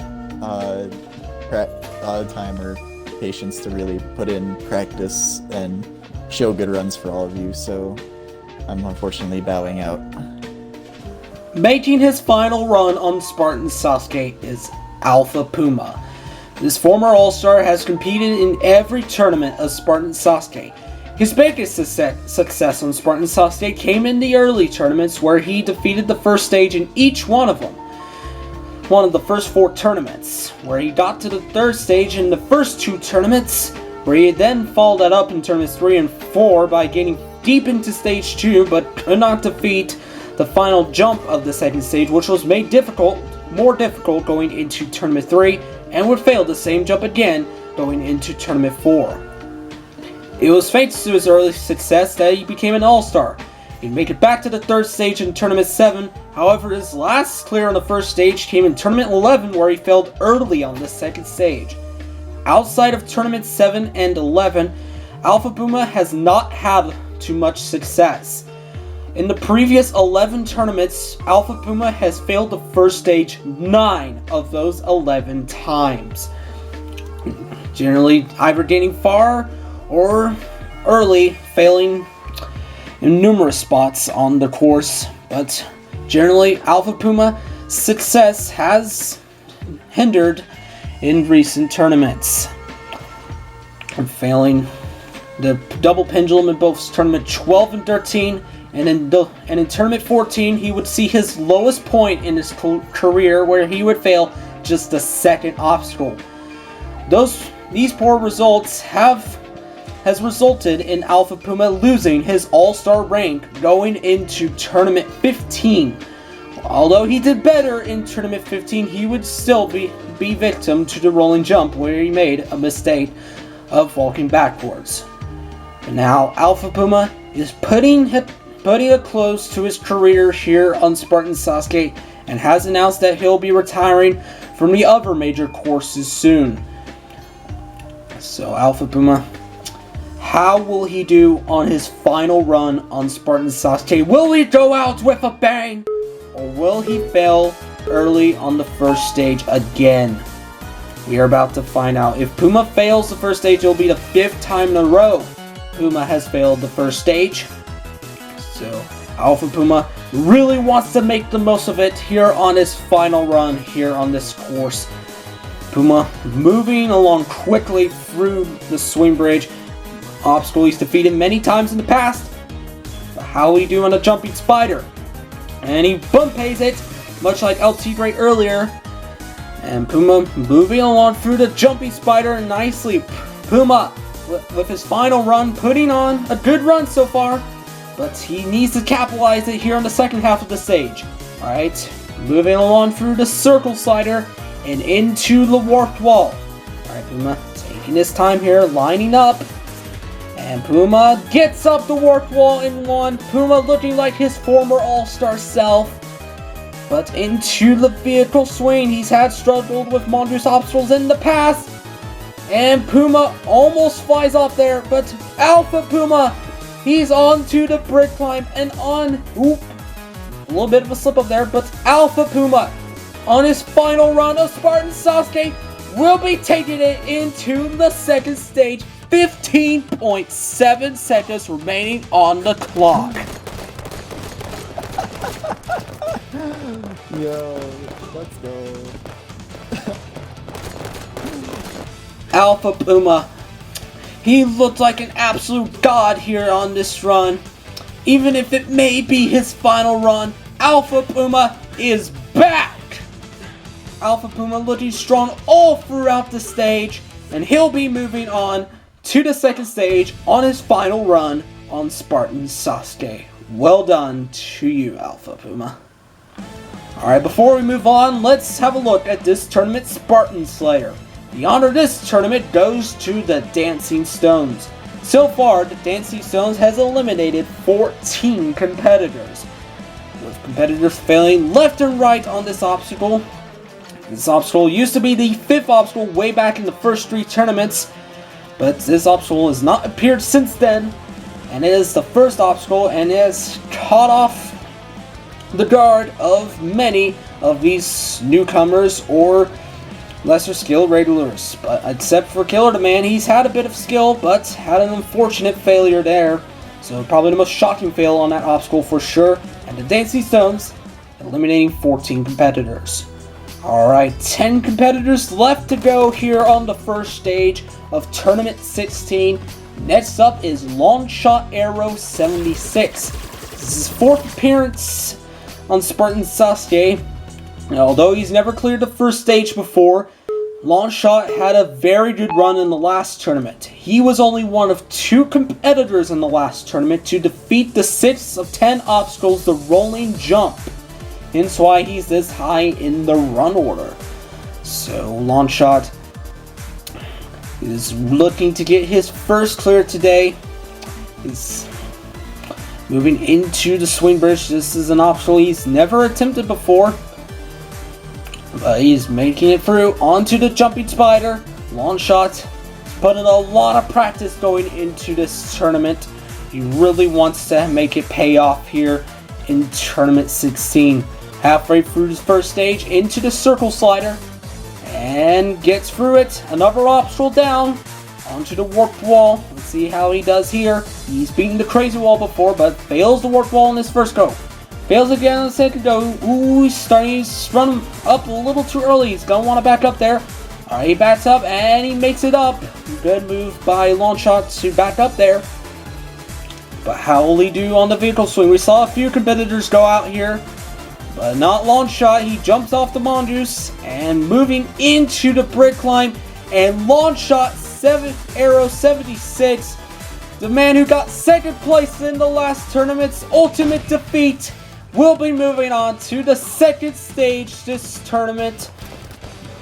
patience to really put in practice and show good runs for all of you. So I'm unfortunately bowing out. Making his final run on Spartan Sasuke is Alpha Puma. This former All-Star has competed in every tournament of Spartan Sasuke. His biggest success on Spartan Sasuke came in the early tournaments where he defeated the first stage in each one of them. One of the first 4 tournaments, where he got to the 3rd stage in the first 2 tournaments, where he then followed that up in tournaments 3 and 4 by getting deep into stage 2 but could not defeat the final jump of the 2nd stage, which was made more difficult going into Tournament 3, and would fail the same jump again going into Tournament 4. It was thanks to his early success that he became an All-Star. He'd make it back to the 3rd stage in Tournament 7, however his last clear on the 1st stage came in Tournament 11 where he failed early on the 2nd stage. outside of Tournament 7 and 11, Alpha Puma has not had too much success. In the previous 11 tournaments, Alpha Puma has failed the first stage 9 of those 11 times. Generally, either gaining far or early, failing in numerous spots on the course, but generally, Alpha Puma's success has hindered in recent tournaments. Failing the double pendulum in both Tournament 12 and 13, and in Tournament 14, he would see his lowest point in his career where he would fail just the second obstacle. These poor results has resulted in Alpha Puma losing his All-Star rank going into Tournament 15. Although he did better in Tournament 15, he would still be victim to the rolling jump where he made a mistake of walking backwards. And now Alpha Puma is putting a close to his career here on Spartan Sasuke and has announced that he'll be retiring from the other major courses soon. So Alpha Puma, how will he do on his final run on Spartan Sasuke? Will he go out with a bang? Or will he fail early on the first stage again? We are about to find out. If Puma fails the first stage, it'll be the 5th time in a row Puma has failed the first stage. So Alpha Puma really wants to make the most of it here on his final run here on this course. Puma moving along quickly through the swing bridge. Obstacle he's defeated many times in the past. But how will he do on a jumping spider? And he bump-pays it, much like LT Great earlier. And Puma moving along through the jumping spider nicely. Puma, with his final run, putting on a good run so far. But he needs to capitalize it here on the second half of the stage. Alright, moving along through the circle slider and into the warped wall. Alright, Puma taking his time here, lining up. And Puma gets up the warped wall in one. Puma looking like his former all-star self. But into the vehicle swing, he's had struggled with monstrous obstacles in the past. And Puma almost flies off there, but Alpha Puma, he's on to the brick climb and on, a little bit of a slip up there, but Alpha Puma, on his final run of Spartan Sasuke, will be taking it into the second stage. 15.7 seconds remaining on the clock. Yo, let's go. Alpha Puma, he looked like an absolute god here on this run. Even if it may be his final run, Alpha Puma is back! Alpha Puma looking strong all throughout the stage, and he'll be moving on to the second stage on his final run on Spartan Sasuke. Well done to you, Alpha Puma. Alright, before we move on, let's have a look at this tournament Spartan Slayer. The honor of this tournament goes to the Dancing Stones. So far, the Dancing Stones has eliminated 14 competitors, with competitors failing left and right on this obstacle. This obstacle used to be the 5th obstacle way back in the first 3 tournaments, but this obstacle has not appeared since then, and it is the first obstacle and it has caught off the guard of many of these newcomers or lesser skilled regulars. But except for Killer the Man, he's had a bit of skill, but had an unfortunate failure there. So probably the most shocking fail on that obstacle for sure. And the Dancing Stones eliminating 14 competitors. Alright, 10 competitors left to go here on the first stage of Tournament 16. Next up is Long Shot Arrow 76. This is his 4th appearance on Spartan Sasuke. And although he's never cleared the first stage before, Longshot had a very good run in the last tournament. He was only one of 2 competitors in the last tournament to defeat the 6th of 10 obstacles, the rolling jump. Hence why he's this high in the run order. So Longshot is looking to get his first clear today. He's moving into the swing bridge. This is an obstacle he's never attempted before. But he's making it through onto the jumping spider. Longshot put in a lot of practice going into this tournament. He really wants to make it pay off here in Tournament 16. Halfway through his first stage, into the circle slider, and gets through it. Another obstacle down, onto the warped wall. Let's see how he does here. He's beaten the crazy wall before, but fails the warped wall in his first go. Fails again on the second go. Ooh, he's running up a little too early. He's going to want to back up there. Alright, he backs up, and he makes it up. Good move by Longshot to back up there. But how will he do on the vehicle swing? We saw a few competitors go out here, but not Longshot. He jumps off the mongoose and moving into the brick climb. And Longshot 76, the man who got second place in the last tournament's ultimate defeat, will be moving on to the second stage this tournament.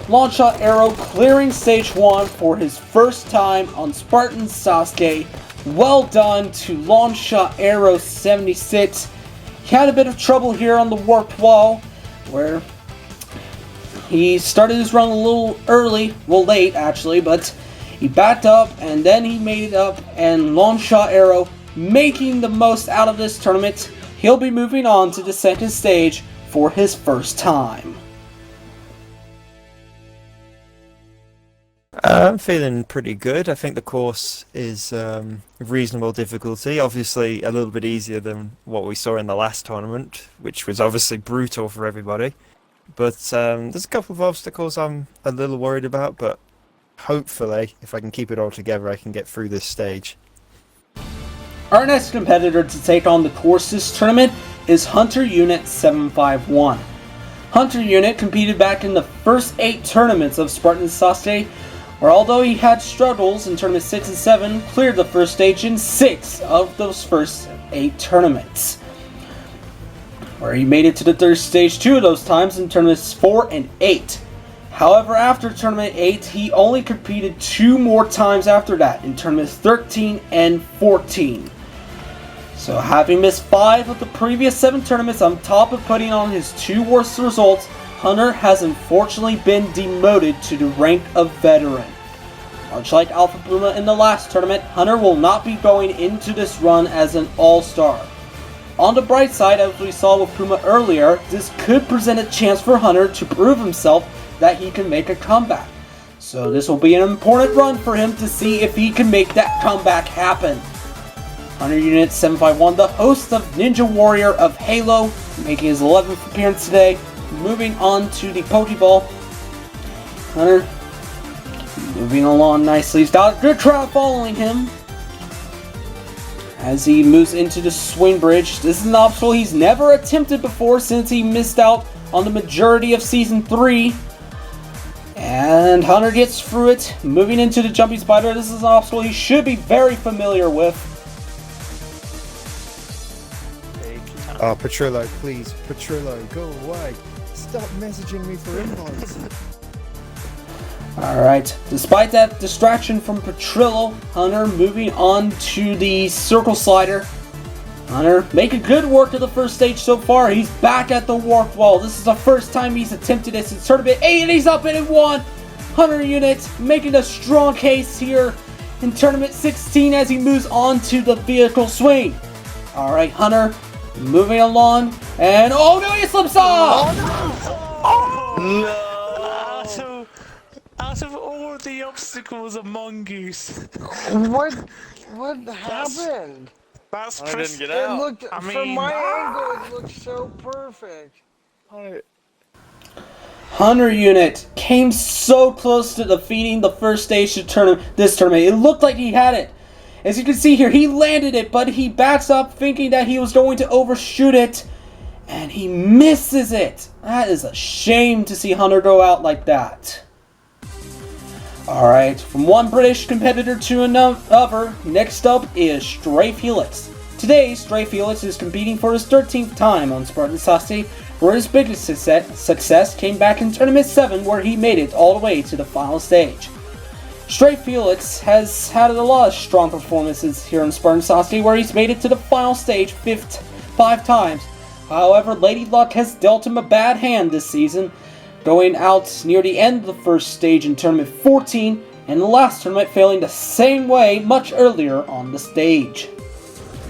Longshot Arrow clearing stage 1 for his first time on Spartan Sasuke. Well done to Longshot Arrow 76. He had a bit of trouble here on the warped wall, where he started his run a little early, well late actually, but he backed up and then he made it up, and Longshot Arrow making the most out of this tournament. He'll be moving on to the second stage for his first time. I'm feeling pretty good. I think the course is reasonable difficulty. Obviously a little bit easier than what we saw in the last tournament, which was obviously brutal for everybody. But there's a couple of obstacles I'm a little worried about, but hopefully, if I can keep it all together, I can get through this stage. Our next competitor to take on the course this tournament is Hunter Unit 751. Hunter Unit competed back in the first 8 tournaments of Spartan Sasuke, where although he had struggles in Tournament 6 and 7, cleared the first stage in 6 of those first 8 tournaments, where he made it to the third stage 2 of those times in Tournaments 4 and 8. However, after Tournament 8, he only competed 2 more times after that, in Tournaments 13 and 14. So having missed 5 of the previous 7 tournaments on top of putting on his 2 worst results, Hunter has unfortunately been demoted to the rank of veteran. Much like Alpha Puma in the last tournament, Hunter will not be going into this run as an all-star. On the bright side, as we saw with Puma earlier, this could present a chance for Hunter to prove himself that he can make a comeback. So this will be an important run for him to see if he can make that comeback happen. Hunter Unit 751, the host of Ninja Warrior of Halo, making his 11th appearance today. Moving on to the Pokeball. Hunter moving along nicely. He's got a good crowd following him as he moves into the swing bridge. This is an obstacle he's never attempted before since he missed out on the majority of Season 3. And Hunter gets through it, moving into the jumping spider. This is an obstacle he should be very familiar with. Oh, Petrillo, please. Petrillo, go away. Stop messaging me for invites. Alright, despite that distraction from Petrillo, Hunter moving on to the circle slider. Hunter making good work of the first stage so far. He's back at the warp wall. This is the first time he's attempted this in Tournament 8, and he's up in 1. Hunter Unit making a strong case here in Tournament 16 as he moves on to the vehicle swing. Alright, Hunter moving along, and oh no, he slips off! Out of all the obstacles, a mongoose. What happened? That's I didn't get out. It looked, from my angle, it looked so perfect. Hunter Unit came so close to defeating the first stage of this tournament. It looked like he had it. As you can see here, he landed it, but he backs up thinking that he was going to overshoot it, and he misses it. That is a shame to see Hunter go out like that. Alright, from one British competitor to another, next up is Stray Felix. Today, Stray Felix is competing for his 13th time on Spartan Sasuke, where his biggest success came back in Tournament 7, where he made it all the way to the final stage. Stray Felix has had a lot of strong performances here in Spartan Sasuke, where he's made it to the final stage 5 times. However, Lady Luck has dealt him a bad hand this season, going out near the end of the first stage in Tournament 14, and the last tournament failing the same way much earlier on the stage.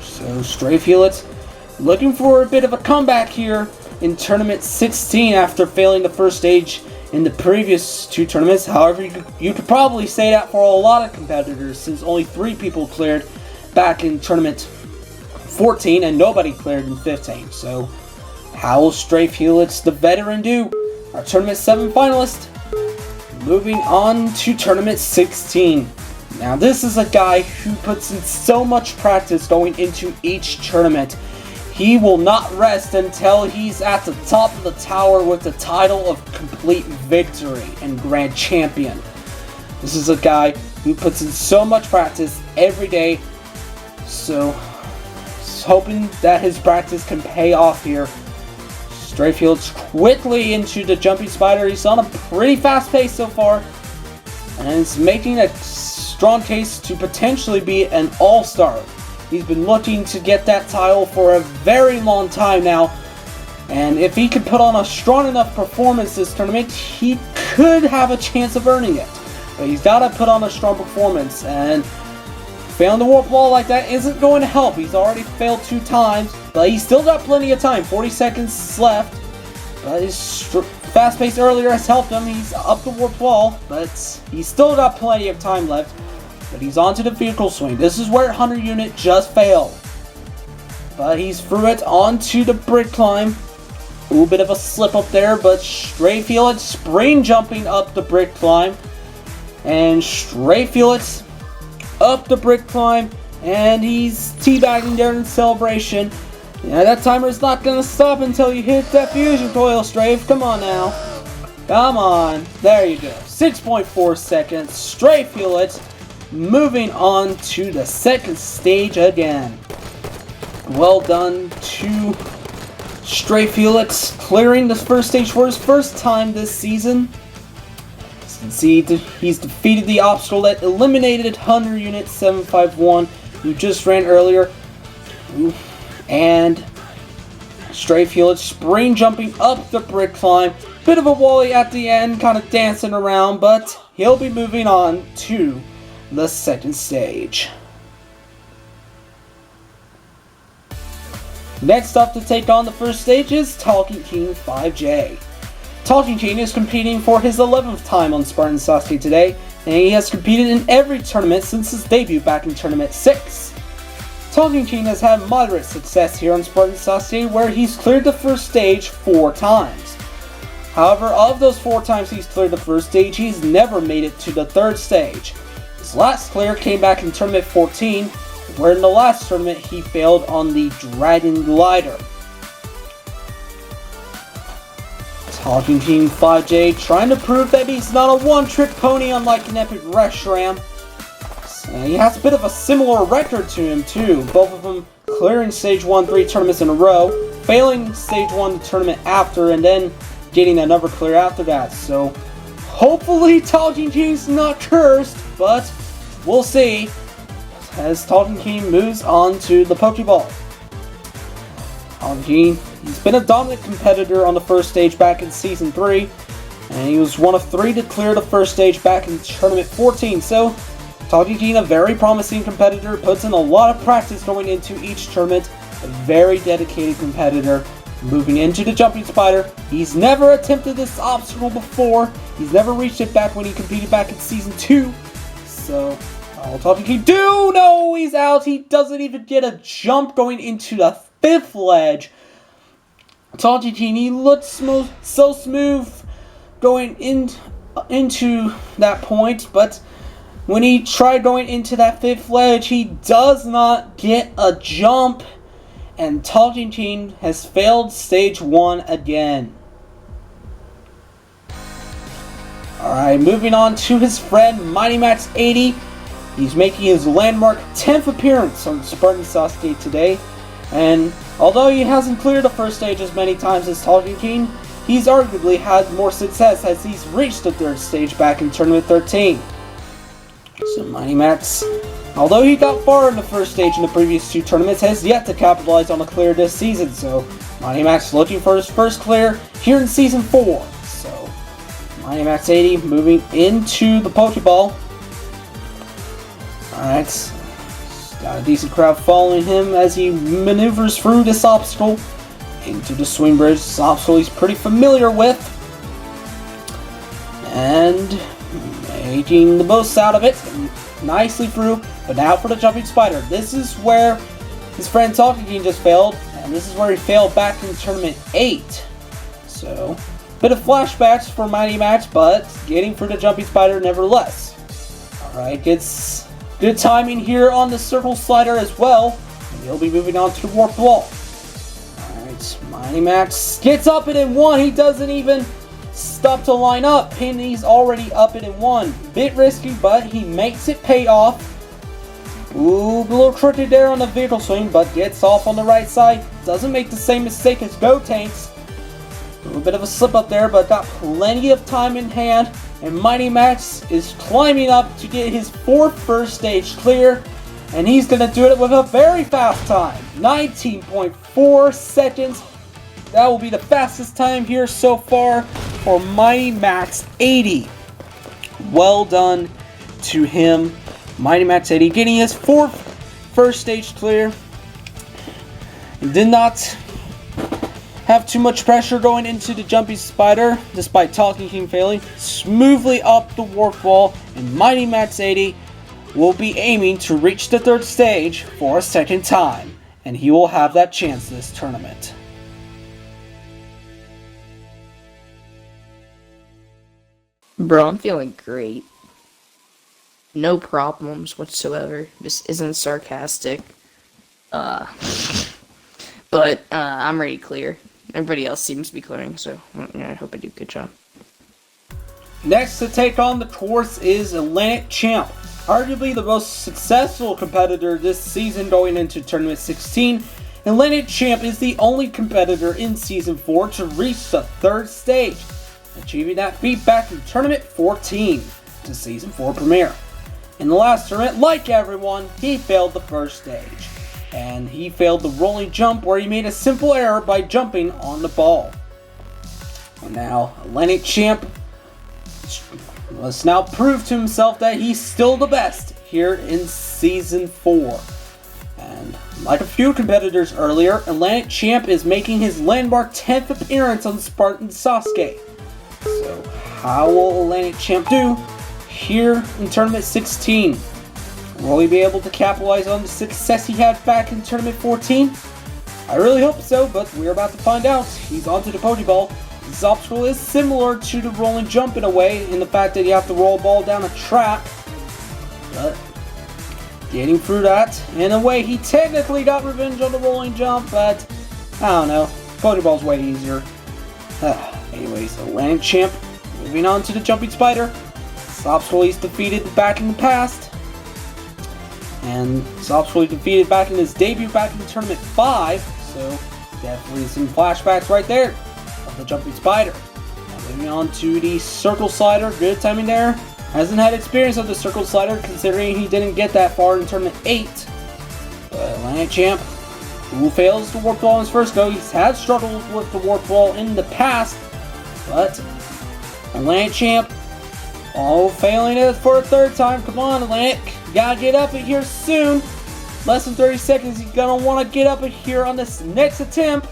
So Stray Felix looking for a bit of a comeback here in Tournament 16 after failing the first stage in the previous 2 tournaments. However, you could probably say that for a lot of competitors, since only 3 people cleared back in Tournament 14 and nobody cleared in 15. So how will Stray Felix, the veteran, do? Our Tournament 7 finalist. Moving on to Tournament 16. Now this is a guy who puts in so much practice going into each tournament. He will not rest until he's at the top of the tower with the title of Complete Victory and Grand Champion. This is a guy who puts in so much practice every day, so hoping that his practice can pay off here. Stray Felix quickly into the jumping spider. He's on a pretty fast pace so far, and is making a strong case to potentially be an all-star. He's been looking to get that title for a very long time now, and if he could put on a strong enough performance this tournament, he could have a chance of earning it. But he's got to put on a strong performance, and failing the warp wall like that isn't going to help. He's already failed 2 times, but he's still got plenty of time. 40 seconds left, but his fast pace earlier has helped him. He's up the warp wall, but he's still got plenty of time left. But he's onto the vehicle swing. This is where Hunter Unit just failed. But he's through it onto the brick climb. A little bit of a slip up there, but Stray Felix spring jumping up the brick climb. And Stray Felix up the brick climb. And he's teabagging there in celebration. Yeah, that timer is not going to stop until you hit that fusion coil, Strafe. Come on now. Come on. There you go. 6.4 seconds. Stray Felix moving on to the second stage again. Well done to Stray Felix, clearing the first stage for his first time this season. Since he's defeated the obstacle that eliminated Hunter Unit 751, who just ran earlier. And Stray Felix spring jumping up the brick climb. Bit of a wally at the end, kind of dancing around, but he'll be moving on to the second stage. Next up to take on the first stage is Talking King 5J. Talking King is competing for his 11th time on Spartan Sasuke today, and he has competed in every tournament since his debut back in Tournament 6. Talking King has had moderate success here on Spartan Sasuke, where he's cleared the first stage 4 times. However, of those 4 times he's cleared the first stage, he's never made it to the third stage. His last clear came back in Tournament 14, where in the last tournament he failed on the Dragon Glider. Talking King 5J trying to prove that he's not a one-trick pony unlike an Epic Reshiram. He has a bit of a similar record to him too, both of them clearing Stage 1 3 tournaments in a row, failing Stage 1 the tournament after, and then getting another clear after that. So hopefully Talking King's not cursed, but we'll see as Talking King moves on to the Pokeball. Talking King, he's been a dominant competitor on the first stage back in Season 3, and he was one of 3 to clear the first stage back in Tournament 14, so Talking King, a very promising competitor, puts in a lot of practice going into each tournament, a very dedicated competitor. Moving into the jumping spider, he's never attempted this obstacle before, he's never reached it back when he competed back in Season 2, so Talking King, no, he's out, he doesn't even get a jump going into the 5th ledge. Talking King, he looks so smooth going into that point, but when he tried going into that 5th ledge, he does not get a jump, and Talking King has failed Stage 1 again. Alright, moving on to his friend Mighty Max 80. He's making his landmark 10th appearance on Spartan Sasuke today, and although he hasn't cleared the first stage as many times as Talking King, he's arguably had more success as he's reached the 3rd stage back in Tournament 13. So Mighty Max, although he got far in the first stage in the previous 2 tournaments, has yet to capitalize on a clear this season. So Mighty Max looking for his first clear here in Season 4. So Mighty Max 80 moving into the Pokeball. Alright. Got a decent crowd following him as he maneuvers through this obstacle into the swing bridge. This obstacle he's pretty familiar with. And making the most out of it. Nicely through. But now for the jumping spider. This is where his friend Talking King just failed. And this is where he failed back in Tournament 8. So, bit of flashbacks for Mighty Max, but getting through the jumping spider nevertheless. Alright, gets good timing here on the circle slider as well. And he'll be moving on to the warp wall. Alright, Mighty Max gets up it in one. He doesn't even stop to line up. And he's already up it in one. Bit risky, but he makes it pay off. Ooh, a little crooked there on the vehicle swing, but gets off on the right side. Doesn't make the same mistake as Go Tanks. A little bit of a slip up there, but got plenty of time in hand. And Mighty Max is climbing up to get his 4th first stage clear. And he's going to do it with a very fast time. 19.4 seconds. That will be the fastest time here so far for Mighty Max 80. Well done to him. Mighty Max 80 getting his 4th first stage clear. He did not have too much pressure going into the jumping spider, despite Talking King failing. Smoothly up the warp wall, and Mighty Max 80 will be aiming to reach the 3rd stage for a 2nd time, and he will have that chance this tournament. Bro, I'm feeling great. No problems whatsoever. This isn't sarcastic. But I'm ready to clear. Everybody else seems to be clearing, so I hope I do a good job. Next to take on the course is Atlantic Champ, arguably the most successful competitor this season going into Tournament 16. Atlantic Champ is the only competitor in Season 4 to reach the 3rd stage, achieving that feat back in Tournament 14 to Season 4 premiere. In the last tournament, like everyone, he failed the 1st stage. And he failed the rolling jump where he made a simple error by jumping on the ball. And now, Atlantic Champ must now prove to himself that he's still the best here in Season 4. And like a few competitors earlier, Atlantic Champ is making his landmark 10th appearance on Spartan Sasuke. So, how will Atlantic Champ do here in Tournament 16? Will he be able to capitalize on the success he had back in Tournament 14? I really hope so, but we're about to find out. He's onto the Pokeball. This obstacle is similar to the rolling jump in a way, in the fact that you have to roll a ball down a track. But getting through that, in a way, he technically got revenge on the rolling jump, but I don't know. Pokeball's way easier. Anyways, Atlantic Champ moving on to the Jumping Spider. This obstacle he's defeated back in the past. And this obstacle he defeated back in his debut back in Tournament 5. So definitely some flashbacks right there of the Jumping Spider. Now moving on to the Circle Slider. Good timing there. Hasn't had experience of the Circle Slider considering he didn't get that far in Tournament 8. But Atlantic Champ, who fails the Warp Wall in his first go. He's had struggles with the Warp Wall in the past. But Atlantic Champ, failing it for a 3rd time. Come on, Atlantic. Gotta get up in here soon. Less than 30 seconds. He's gonna want to get up in here on this next attempt,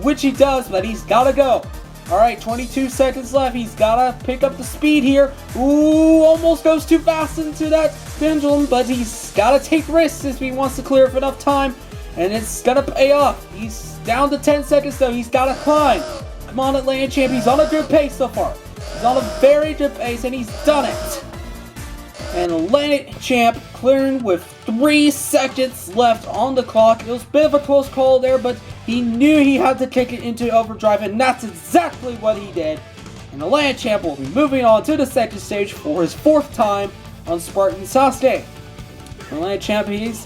which he does, but he's gotta go. Alright, 22 seconds left. He's gotta pick up the speed here. Ooh, almost goes too fast into that pendulum, but he's gotta take risks if he wants to clear for enough time, and it's gonna pay off. He's down to 10 seconds though. He's gotta climb. Come on, Atlantic Champ. He's on a good pace so far. He's on a very good pace, and he's done it. And Atlantic Champ clearing with 3 seconds left on the clock. It was a bit of a close call there, but he knew he had to kick it into overdrive, and that's exactly what he did. And Atlantic Champ will be moving on to the 2nd stage for his 4th time on Spartan Sasuke. Atlantic Champ, he's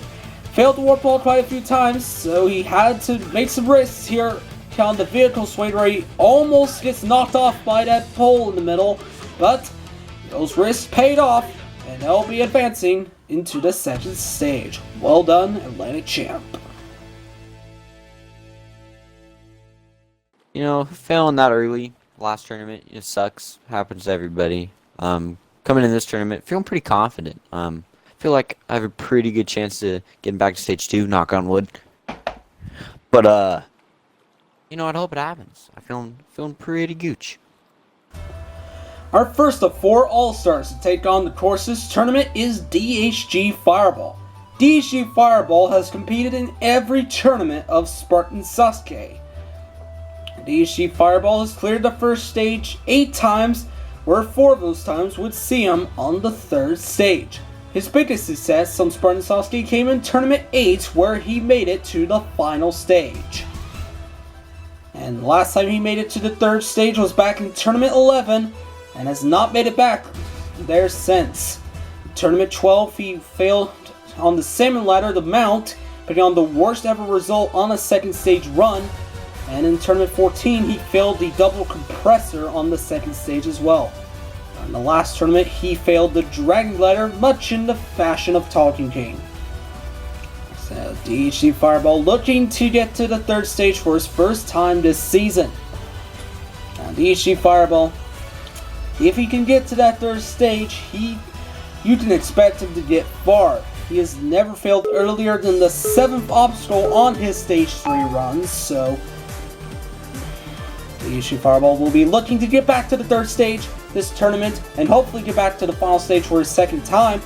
failed the Warp Wall quite a few times, so he had to make some risks here on the vehicle swing where he almost gets knocked off by that pole in the middle, but those risks paid off. And they'll be advancing into the 2nd stage. Well done, Atlantic Champ. You know, failing that early, last tournament, it sucks. Happens to everybody. Coming in this tournament, feeling pretty confident. feel like I have a pretty good chance to getting back to stage 2, knock on wood. But you know, I hope it happens. I'm feeling pretty gooch. Our first of 4 All-Stars to take on the course's tournament is DHG Fireball. DHG Fireball has competed in every tournament of Spartan Sasuke. DHG Fireball has cleared the first stage 8 times, where 4 of those times would see him on the 3rd stage. His biggest success on Spartan Sasuke came in Tournament 8, where he made it to the final stage. And the last time he made it to the 3rd stage was back in Tournament 11, and has not made it back there since. In Tournament 12, he failed on the Salmon Ladder, the Mount, putting on the worst ever result on a 2nd stage run. And in Tournament 14, he failed the double compressor on the 2nd stage as well. In the last tournament, he failed the Dragon Glider, much in the fashion of Talking King. So, DHG Fireball looking to get to the 3rd stage for his first time this season. Now, DHG Fireball, if he can get to that 3rd stage, you can expect him to get far. He has never failed earlier than the 7th obstacle on his stage 3 runs, so DHG Fireball will be looking to get back to the 3rd stage this tournament, and hopefully get back to the final stage for his 2nd time.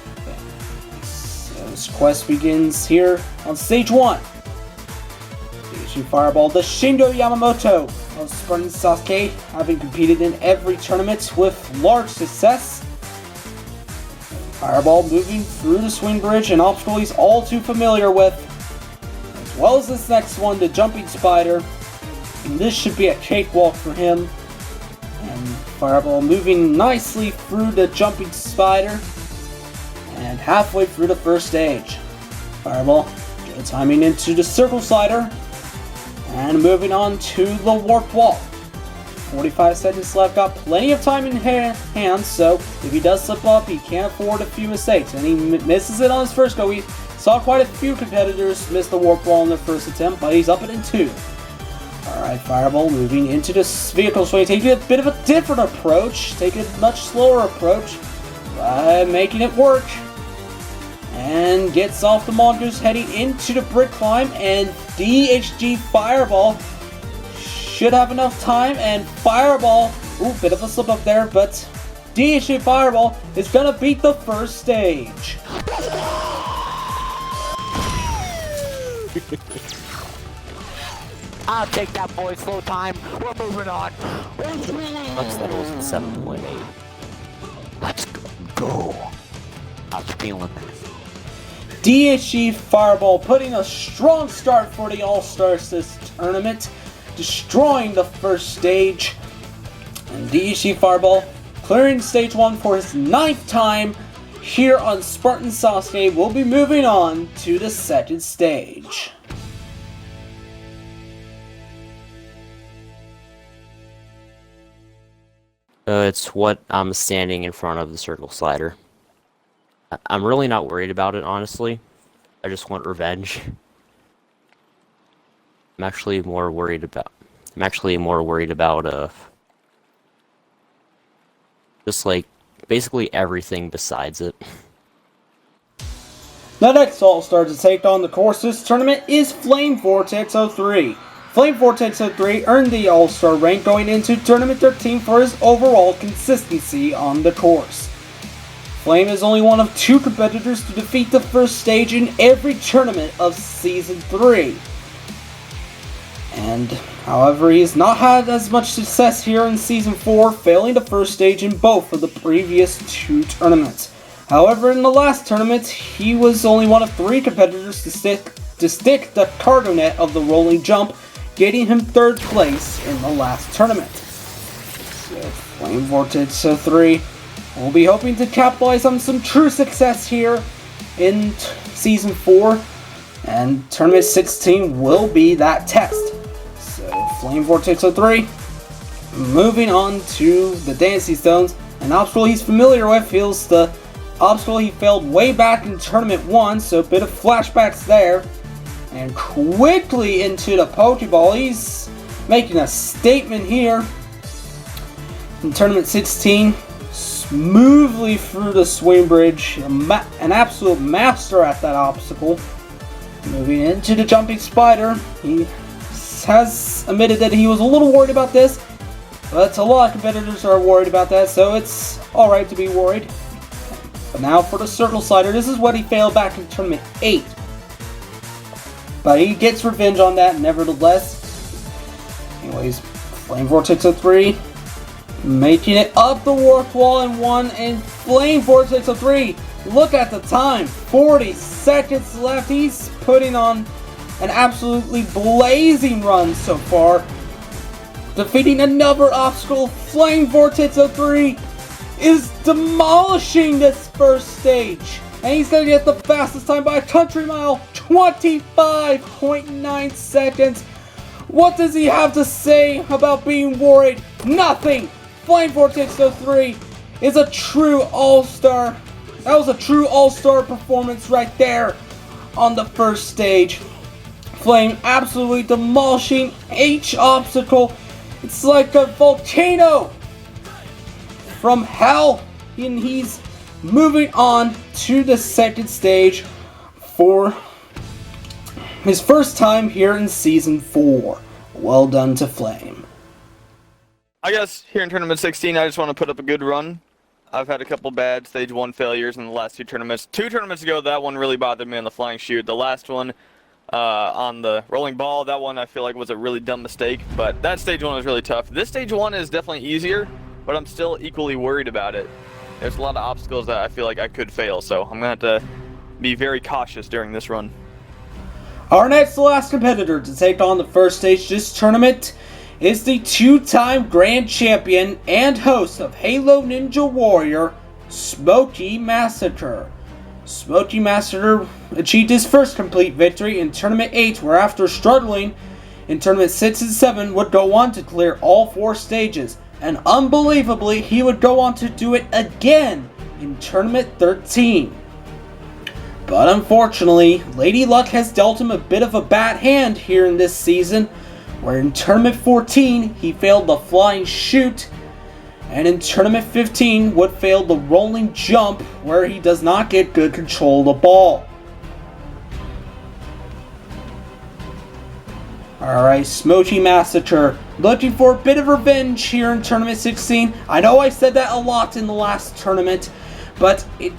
So his quest begins here on stage 1. DHG Fireball, the Shindo Yamamoto of Spartan Sasuke, having competed in every tournament with large success. Fireball moving through the swing bridge, an obstacle he's all too familiar with, as well as this next one, the Jumping Spider. And this should be a cakewalk for him. And Fireball moving nicely through the Jumping Spider, and halfway through the 1st stage. Fireball good timing into the Circle Slider, and moving on to the Warp Wall. 45 seconds left, got plenty of time in hand, so if he does slip up, he can't afford a few mistakes. And he misses it on his first go. We saw quite a few competitors miss the Warp Wall in their first attempt, but he's up it in 2. Alright, Fireball moving into this vehicle swing, taking a bit of a different approach, taking a much slower approach, by making it work. And gets off the mongoose, heading into the brick climb, and DHG Fireball should have enough time, and Fireball, ooh, bit of a slip up there, but DHG Fireball is gonna beat the 1st stage. I'll take that, boy. Slow time. We're moving on. Looks like it was 7.8. Let's go. I was feeling this. DHG Fireball putting a strong start for the All-Stars this tournament, destroying the 1st stage. And DHG Fireball clearing stage 1 for his 9th time here on Spartan Sasuke. Will be moving on to the 2nd stage. It's what I'm standing in front of the Circle Slider. I'm really not worried about it, honestly. I just want revenge. I'm actually more worried about just like basically everything besides it. The next All-Star to take on the course's tournament is Flame Vortex 03. Flame Vortex 03 earned the All-Star rank going into Tournament 13 for his overall consistency on the course. Flame is only one of 2 competitors to defeat the 1st stage in every tournament of Season 3. And, however, he has not had as much success here in Season 4, failing the 1st stage in both of the previous 2 tournaments. However, in the last tournament, he was only one of 3 competitors to stick the cargo net of the rolling jump, getting him 3rd place in the last tournament. So, Flame Vortex 03 will be hoping to capitalize on some true success here in Season 4, and Tournament 16 will be that test. So, Flame Vortex 03 moving on to the Dancing Stones, an obstacle he's familiar with. Feels the obstacle he failed way back in Tournament 1, so a bit of flashbacks there. And quickly into the Pokeball. He's making a statement here. In Tournament 16, smoothly through the swing bridge. An absolute master at that obstacle. Moving into the jumping spider. He has admitted that he was a little worried about this, but a lot of competitors are worried about that, so it's alright to be worried. But now for the circle slider. This is what he failed back in Tournament 8. But he gets revenge on that nevertheless. Anyways, Flame Vortex 03. Making it up the warp wall in 1, and Flame Vortex 03. Look at the time. 40 seconds left. He's putting on an absolutely blazing run so far. Defeating another obstacle. Flame Vortex 03 is demolishing this first stage. And he's going to get the fastest time by a country mile. 25.9 seconds. What does he have to say about being worried? Nothing. Flame Vortex 03 is a true all-star. That was a true all-star performance right there on the first stage. Flame absolutely demolishing each obstacle. It's like a volcano from hell. And he's moving on to the second stage for his first time here in Season 4. Well done to Flame. I guess here in Tournament 16, I just want to put up a good run. I've had a couple bad Stage 1 failures in the last 2 tournaments. 2 tournaments ago, that one really bothered me on the flying chute. The last one, on the rolling ball, that one I feel like was a really dumb mistake. But that Stage 1 was really tough. This Stage 1 is definitely easier, but I'm still equally worried about it. There's a lot of obstacles that I feel like I could fail, so I'm going to have to be very cautious during this run. Our next to last competitor to take on the first stage this tournament is the 2-time Grand Champion and host of Halo Ninja Warrior, Smoky Massacre. Smoky Massacre achieved his first complete victory in Tournament 8, where after struggling in Tournament 6 and 7 would go on to clear all 4 stages. And unbelievably, he would go on to do it again in Tournament 13. But unfortunately, Lady Luck has dealt him a bit of a bad hand here in this season, where in Tournament 14, he failed the flying chute, and in Tournament 15 would fail the rolling jump, where he does not get good control of the ball. Alright, Smoky Massacre, looking for a bit of revenge here in Tournament 16. I know I said that a lot in the last tournament, but it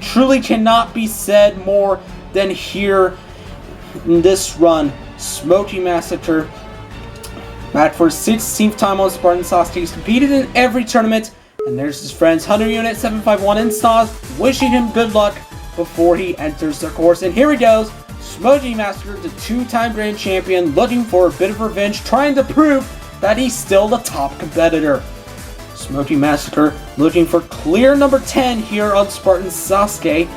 truly cannot be said more than here in this run. Smoky Massacre, back for his 16th time on Spartan Sasuke. He's competed in every tournament, and there's his friends Hunter Unit 751 and Stas wishing him good luck before he enters the course. And here he goes, Smoky Massacre, the 2-time Grand Champion, looking for a bit of revenge, trying to prove that he's still the top competitor. Smoky Massacre looking for clear number 10 here on Spartan Sasuke.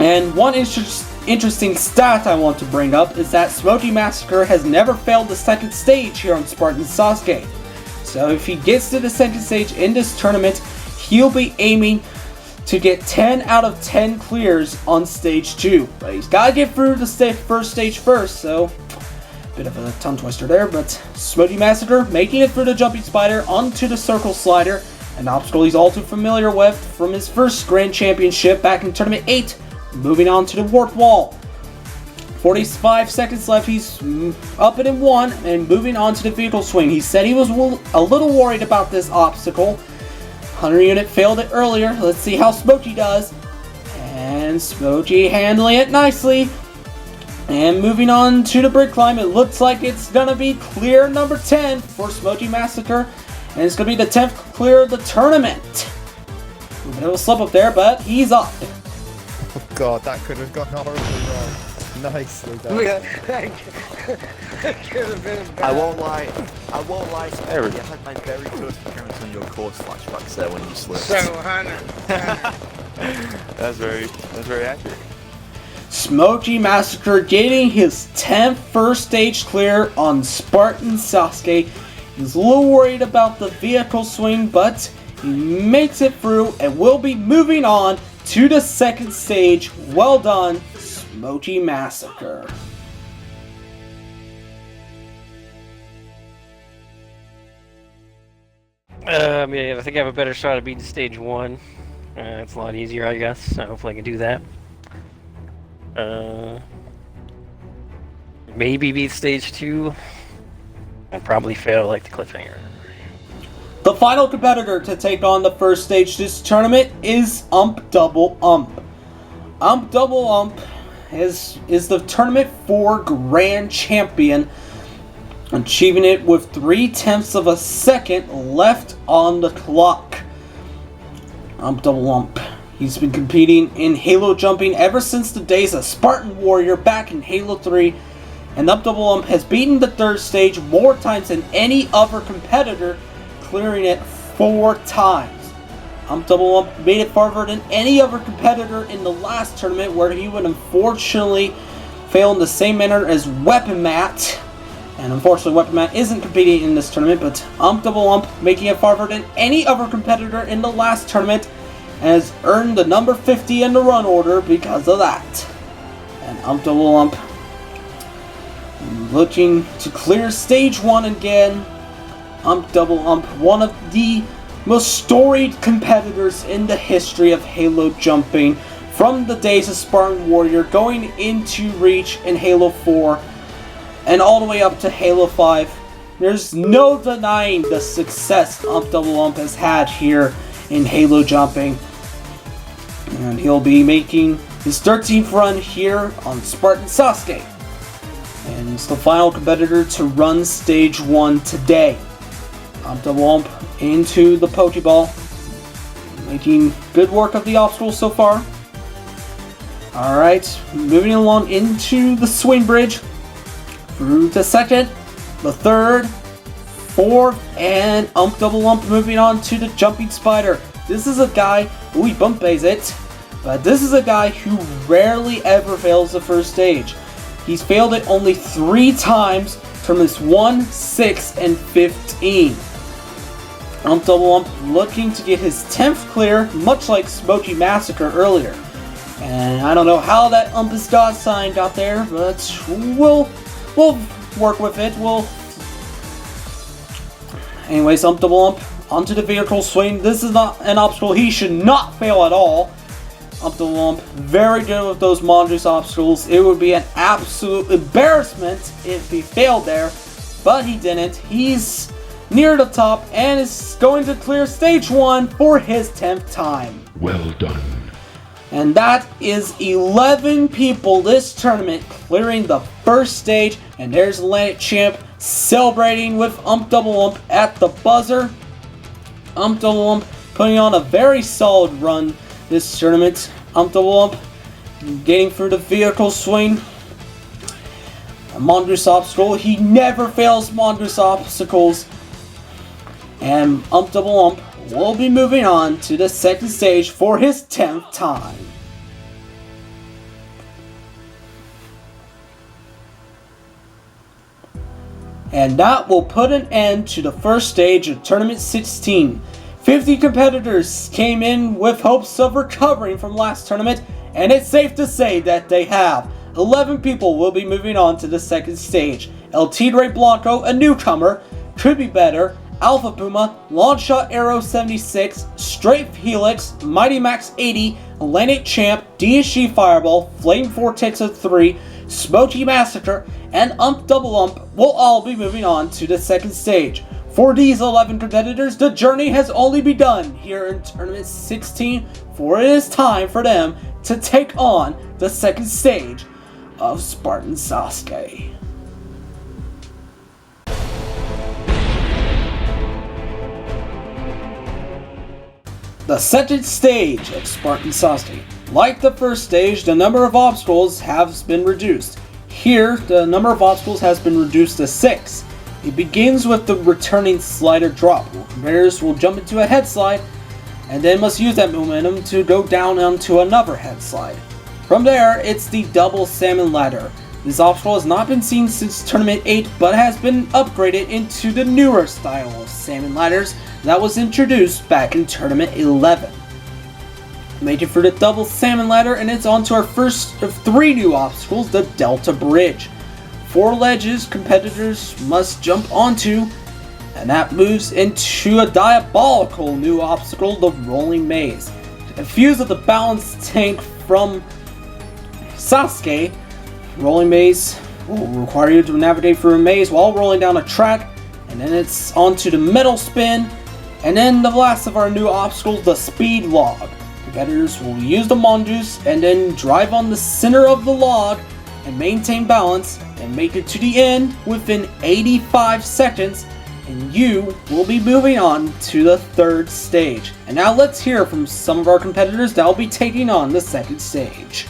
And one interesting stat I want to bring up is that Smoky Massacre has never failed the second stage here on Spartan Sasuke. So if he gets to the second stage in this tournament, he'll be aiming to get 10 out of 10 clears on stage 2. But he's got to get through the first stage first, so bit of a tongue twister there. But Smoky Massacre making it through the jumping spider onto the circle slider, an obstacle he's all too familiar with from his first Grand Championship back in Tournament 8. Moving on to the warp wall. 45 seconds left. He's up it in 1 and moving on to the vehicle swing. He said he was a little worried about this obstacle. Hunter Unit failed it earlier. Let's see how Smoky does. And Smoky handling it nicely. And moving on to the brick climb. It looks like it's going to be clear number 10 for Smoky Massacre. And it's going to be the 10th clear of the tournament. A bit of a slip up there, but he's up. Oh god, that could have gone horribly wrong. Nicely done. I won't lie, Sparrow, you had my very first appearance on your course flashbacks there when you slipped. So, Hannah. That's very accurate. Smoky Massacre getting his 10th first stage clear on Spartan Sasuke. He's a little worried about the vehicle swing, but he makes it through and will be moving on to the second stage. Well done, Smoky Massacre. Yeah, I think I have a better shot at beating stage 1. It's a lot easier, I guess, so hopefully I can do that. Maybe beat stage 2. I'll probably fail like the cliffhanger. The final competitor to take on the first stage this tournament is Ump Double Ump. Ump Double Ump is the Tournament 4 Grand Champion, achieving it with 0.3 of a second left on the clock. Ump Double Ump. He's been competing in Halo jumping ever since the days of Spartan Warrior back in Halo 3, and Ump Double Ump has beaten the third stage more times than any other competitor, clearing it 4 times. Ump Double Ump made it farther than any other competitor in the last tournament, where he would unfortunately fail in the same manner as Weapon Matt. And unfortunately, Weapon Matt isn't competing in this tournament, but Ump Double Ump making it farther than any other competitor in the last tournament, and has earned the number 50 in the run order because of that. And Ump Double Ump looking to clear stage 1 again. Ump Double Ump, one of the most storied competitors in the history of Halo jumping, from the days of Spartan Warrior, going into Reach in Halo 4, and all the way up to Halo 5. There's no denying the success Ump Double Ump has had here in Halo jumping. And he'll be making his 13th run here on Spartan Sasuke. And he's the final competitor to run stage 1 today. Ump Double Ump into the Pokeball, making good work of the obstacles so far. Alright, moving along into the swing bridge, through the second, the third, fourth, and Ump Double Ump moving on to the jumping spider. This is a guy, he bumps it, but this is a guy who rarely ever fails the first stage. He's failed it only 3 times, tournaments 1, 6, and 15. Ump Double Ump looking to get his 10th clear, much like Smoky Massacre earlier. And I don't know how that Ump has got signed out there, but we'll work with it. Anyways, Ump Double Ump onto the vehicle swing. This is not an obstacle he should not fail at all. Ump Double Ump very good with those mongoose obstacles. It would be an absolute embarrassment if he failed there, but he didn't. He's near the top and is going to clear stage 1 for his 10th time. Well done. And that is 11 people this tournament clearing the first stage, and there's Atlantic Champ celebrating with Ump Double Ump at the buzzer. Ump Double Ump putting on a very solid run this tournament. Ump Double Ump getting through the vehicle swing. A mongoose obstacle. He never fails mongoose obstacles. And Ump Double Ump will be moving on to the second stage for his 10th time. And that will put an end to the first stage of Tournament 16. 50 competitors came in with hopes of recovering from last tournament, and it's safe to say that they have. 11 people will be moving on to the second stage. El Tigre Blanco, a newcomer, Could Be Better, Alpha Puma, Longshot Arrow 76, Strafe Helix, Mighty Max 80, Atlantic Champ, DSG Fireball, Flame Vortex of 3, Smoky Massacre, and Ump Double Ump will all be moving on to the second stage. For these 11 competitors, the journey has only begun here in Tournament 16, for it is time for them to take on the second stage of Spartan Sasuke. The second stage of Spartan Sasuke. Like the first stage, the number of obstacles has been reduced. Here, the number of obstacles has been reduced to 6. It begins with the returning slider drop, where competitors will jump into a head slide, and then must use that momentum to go down onto another head slide. From there, it's the double salmon ladder. This obstacle has not been seen since Tournament 8, but has been upgraded into the newer style of salmon ladders that was introduced back in Tournament 11. Make it through the double salmon ladder, and it's on to our first of 3 new obstacles, the Delta Bridge. 4 ledges competitors must jump onto, And that moves into a diabolical new obstacle, the rolling maze. To confuse with the balance tank from Sasuke, rolling maze will require you to navigate through a maze while rolling down a track, and then it's onto the metal spin, and then the last of our new obstacles, the speed log. Competitors will use the mongoose and then drive on the center of the log and maintain balance and make it to the end within 85 seconds, and you will be moving on to the third stage. And now let's hear from some of our competitors that will be taking on the second stage.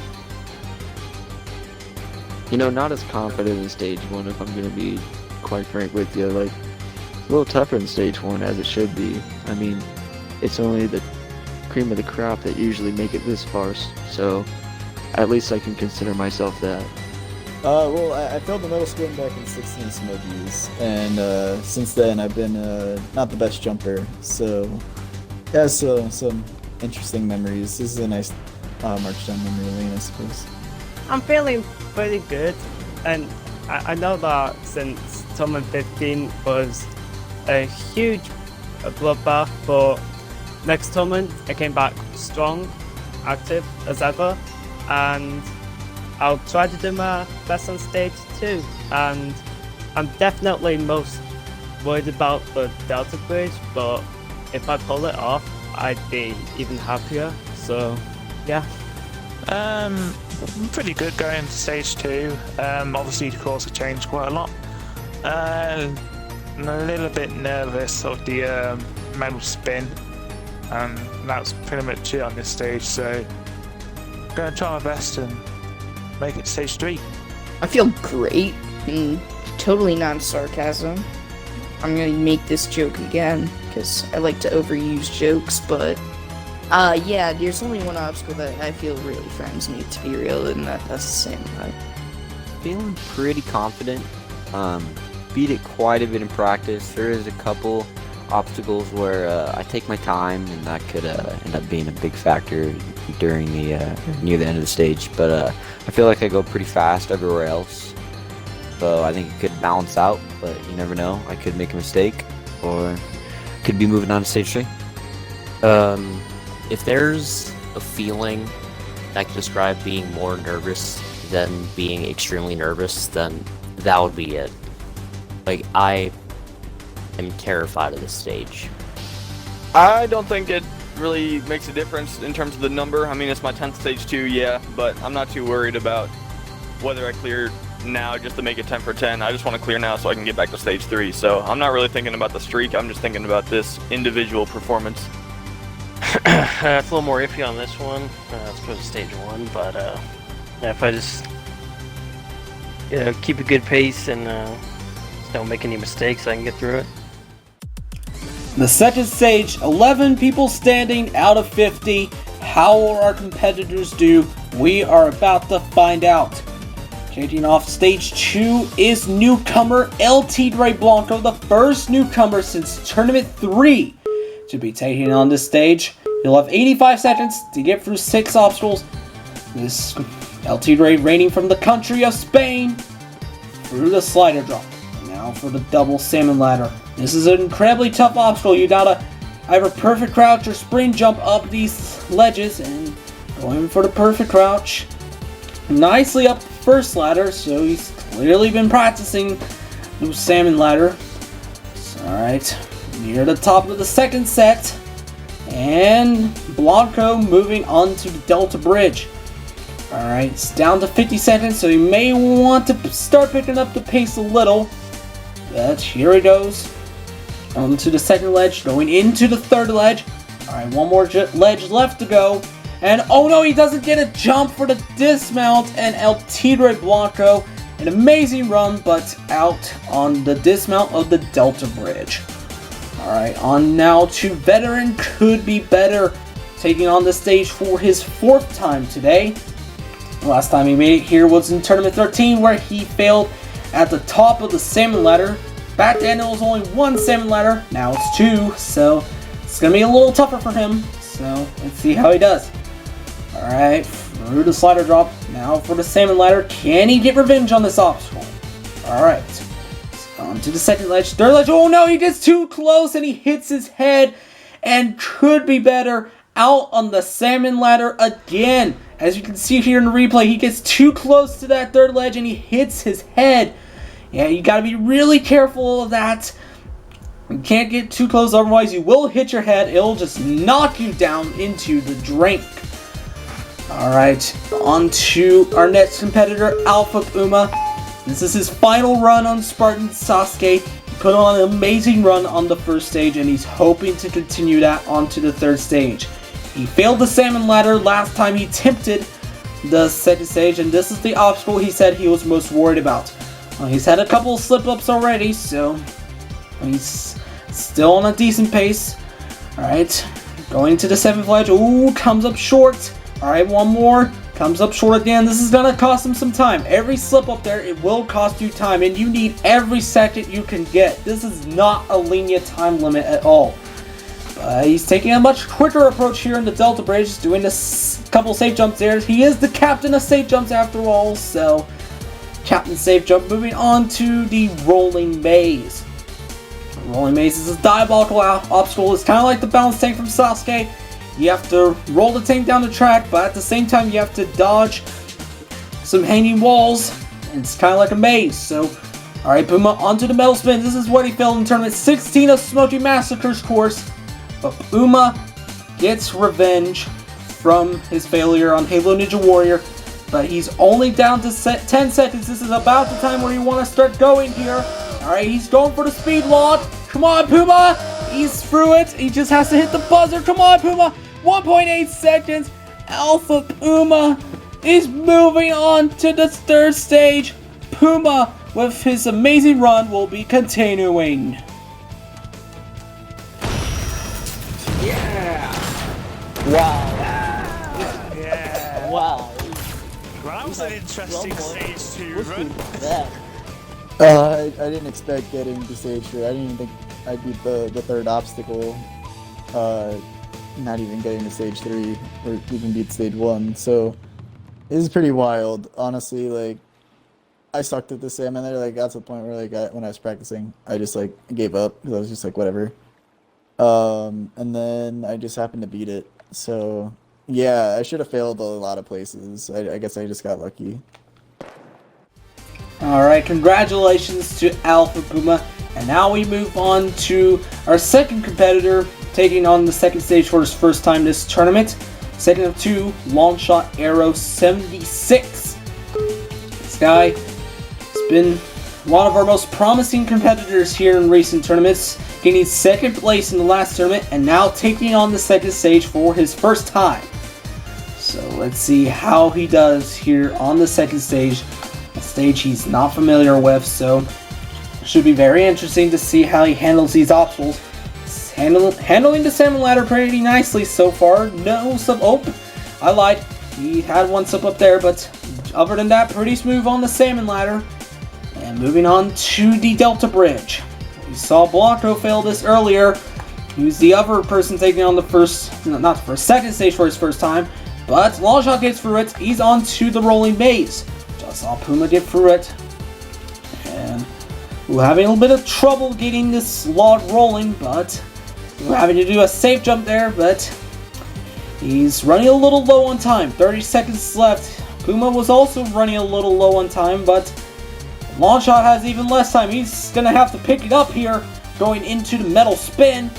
You know, not as confident in stage 1, if I'm going to be quite frank with you. Like, a little tougher in stage 1, as it should be. I mean, it's only the cream of the crop that usually make it this far, so at least I can consider myself that. Well, I failed the metal spin back in 16 Smokies, and since then I've been not the best jumper, so yeah, so some interesting memories. This is a nice march down memory lane, I suppose. I'm feeling pretty good, and I know that since tournament 15 was a huge bloodbath, but next tournament I came back strong, active as ever, and I'll try to do my best on stage 2, and I'm definitely most worried about the Delta Bridge, but if I pull it off, I'd be even happier, so yeah. I'm pretty good going to stage 2. Obviously the course has changed quite a lot. I'm a little bit nervous of the metal spin, and that's pretty much it on this stage, so I'm going to try my best and make it stage 3. I feel great, and totally non-sarcasm. I'm gonna make this joke again, because I like to overuse jokes, but yeah, there's only one obstacle that I feel really frightens me, to be real, and that's the samurai. Feeling pretty confident. Beat it quite a bit in practice. There is a couple obstacles where I take my time, and that could end up being a big factor during the near the end of the stage. But I feel like I go pretty fast everywhere else, so I think it could balance out. But you never know. I could make a mistake, or could be moving on to stage 3. If there's a feeling that can describe being more nervous than being extremely nervous, then that would be it. Like, I am terrified of this stage. I don't think it really makes a difference in terms of the number. I mean, it's my 10th stage 2, yeah, but I'm not too worried about whether I clear now just to make it 10 for 10. I just want to clear now so I can get back to stage 3. So I'm not really thinking about the streak. I'm just thinking about this individual performance. It's a little more iffy on this one as opposed to stage 1, but yeah, if I just keep a good pace and just don't make any mistakes, I can get through it. The second stage, 11 people standing out of 50. How will our competitors do? We are about to find out. Kicking off stage 2 is newcomer El Tigre Blanco, the first newcomer since Tournament 3 to be taking on this stage. He'll have 85 seconds to get through 6 obstacles. This El Tigre reigning from the country of Spain through the slider drop. Now for the double salmon ladder. This is an incredibly tough obstacle. You gotta either perfect crouch or spring jump up these ledges, and going for the perfect crouch. Nicely up the first ladder, so he's clearly been practicing the salmon ladder. Alright, near the top of the second set. And Blanco moving on to the Delta Bridge. Alright, it's down to 50 seconds, so you may want to start picking up the pace a little. But here he goes. Onto the second ledge, going into the third ledge. Alright, one more ledge left to go. And oh no, he doesn't get a jump for the dismount, and El Tigre Blanco, an amazing run, but out on the dismount of the Delta Bridge. Alright, on now to veteran Could Be Better, taking on the stage for his 4th time today. Last time he made it here was in Tournament 13, where he failed at the top of the salmon ladder. Back then it was only 1 salmon ladder, now it's 2, so it's going to be a little tougher for him. So let's see how he does. Alright, through the slider drop, now for the salmon ladder. Can he get revenge on this obstacle? Alright, Onto the second ledge, third ledge. Oh no, he gets too close and he hits his head and could be better. Out on the salmon ladder again. As you can see here in the replay, he gets too close to that third ledge and he hits his head. Yeah, you gotta be really careful of that. You can't get too close, otherwise you will hit your head. It'll just knock you down into the drink. Alright, on to our next competitor, Alpha Puma. This is his final run on Spartan Sasuke. He put on an amazing run on the first stage and he's hoping to continue that onto the third stage. He failed the salmon ladder last time he attempted the second stage, and this is the obstacle he said he was most worried about. He's had a couple of slip-ups already, so he's still on a decent pace. Alright, going to the 7th ledge. Ooh, comes up short. Alright, one more. Comes up short again. This is going to cost him some time. Every slip up there, it will cost you time, and you need every second you can get. This is not a lenient time limit at all. He's taking a much quicker approach here in the Delta Bridge, doing a couple safe jumps there. He is the captain of safe jumps after all, so Captain Safe Jump. Moving on to the Rolling Maze. Rolling Maze is a diabolical obstacle. It's kind of like the balance tank from Sasuke. You have to roll the tank down the track, but at the same time you have to dodge some hanging walls. And it's kind of like a maze. So, alright, Puma onto the metal spin. This is what he failed in Tournament 16 of Smoky Massacre's course. But Puma gets revenge from his failure on Halo Ninja Warrior. But he's only down to 10 seconds. This is about the time where you want to start going here. Alright, he's going for the speed lock. Come on, Puma! He's through it. He just has to hit the buzzer. Come on, Puma! 1.8 seconds. Alpha Puma is moving on to the third stage. Puma, with his amazing run, will be continuing. Yeah! Wow. Yeah. Wow. Well, that was an interesting stage 2 run. I didn't expect getting to stage 3. I didn't even think I'd beat the third obstacle. Not even getting to stage 3 or even beat stage 1. So it was pretty wild, honestly. Like, I sucked at the salmon there. Like, got to the point where, like, when I was practicing, I just like gave up because I was just like, whatever. And then I just happened to beat it. So yeah, I should have failed a lot of places. I guess I just got lucky. Alright, congratulations to Alpha Puma. And now we move on to our second competitor, taking on the second stage for his first time this tournament. Second of 2, Long Shot Arrow 76. This guy has been one of our most promising competitors here in recent tournaments, gaining second place in the last tournament and now taking on the second stage for his first time. So let's see how he does here on the second stage, a stage he's not familiar with, so it should be very interesting to see how he handles these obstacles. Handling the salmon ladder pretty nicely so far. No sub. Oh, I lied. He had one sub up there, but other than that, pretty smooth on the salmon ladder. And moving on to the Delta Bridge. We saw Blanco fail this earlier. He was the other person taking on the second stage for his first time. But Longshot gets through it. He's on to the Rolling Maze. Just saw Puma get through it. And we're having a little bit of trouble getting this log rolling, but we're having to do a safe jump there, but he's running a little low on time. 30 seconds left. Puma was also running a little low on time, but Longshot has even less time. He's going to have to pick it up here, going into the metal spin.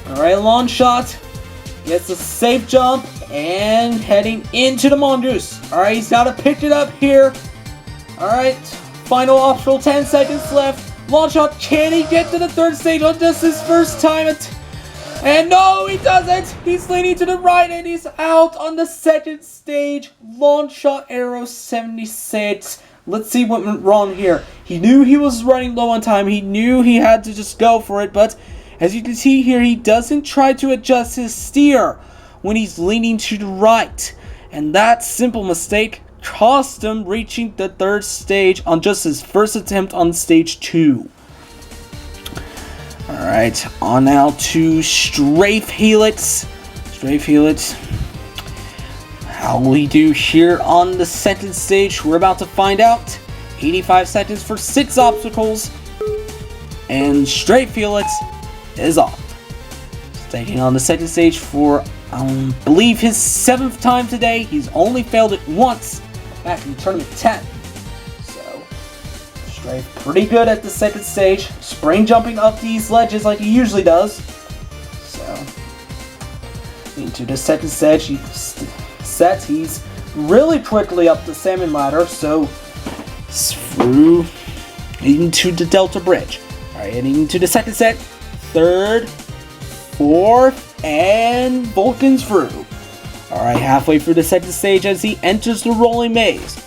Alright, Longshot gets a safe jump and heading into the Mongoose. Alright, he's got to pick it up here. Alright, final obstacle, 10 seconds left. Longshot, can he get to the third stage on just his first time? And no, he doesn't! He's leaning to the right and he's out on the second stage. Longshot Arrow 76. Let's see what went wrong here. He knew he was running low on time. He knew he had to just go for it, but as you can see here, he doesn't try to adjust his steer when he's leaning to the right. And that simple mistake cost him reaching the third stage on just his first attempt on stage 2. Alright, on now to Strafe Helix. Strafe Helix. How will he do here on the second stage? We're about to find out. 85 seconds for 6 obstacles. and Straight Felix is off. Taking on the second stage for, I believe, his 7th time today. He's only failed it once back in Tournament 10. So, Strafe pretty good at the second stage, spring jumping up these ledges like he usually does. So, into the second stage, he's really quickly up the salmon ladder, so through into the Delta Bridge. Alright, heading into the second set, third, fourth, and Vulcan's through. Alright, halfway through the second stage as he enters the rolling maze.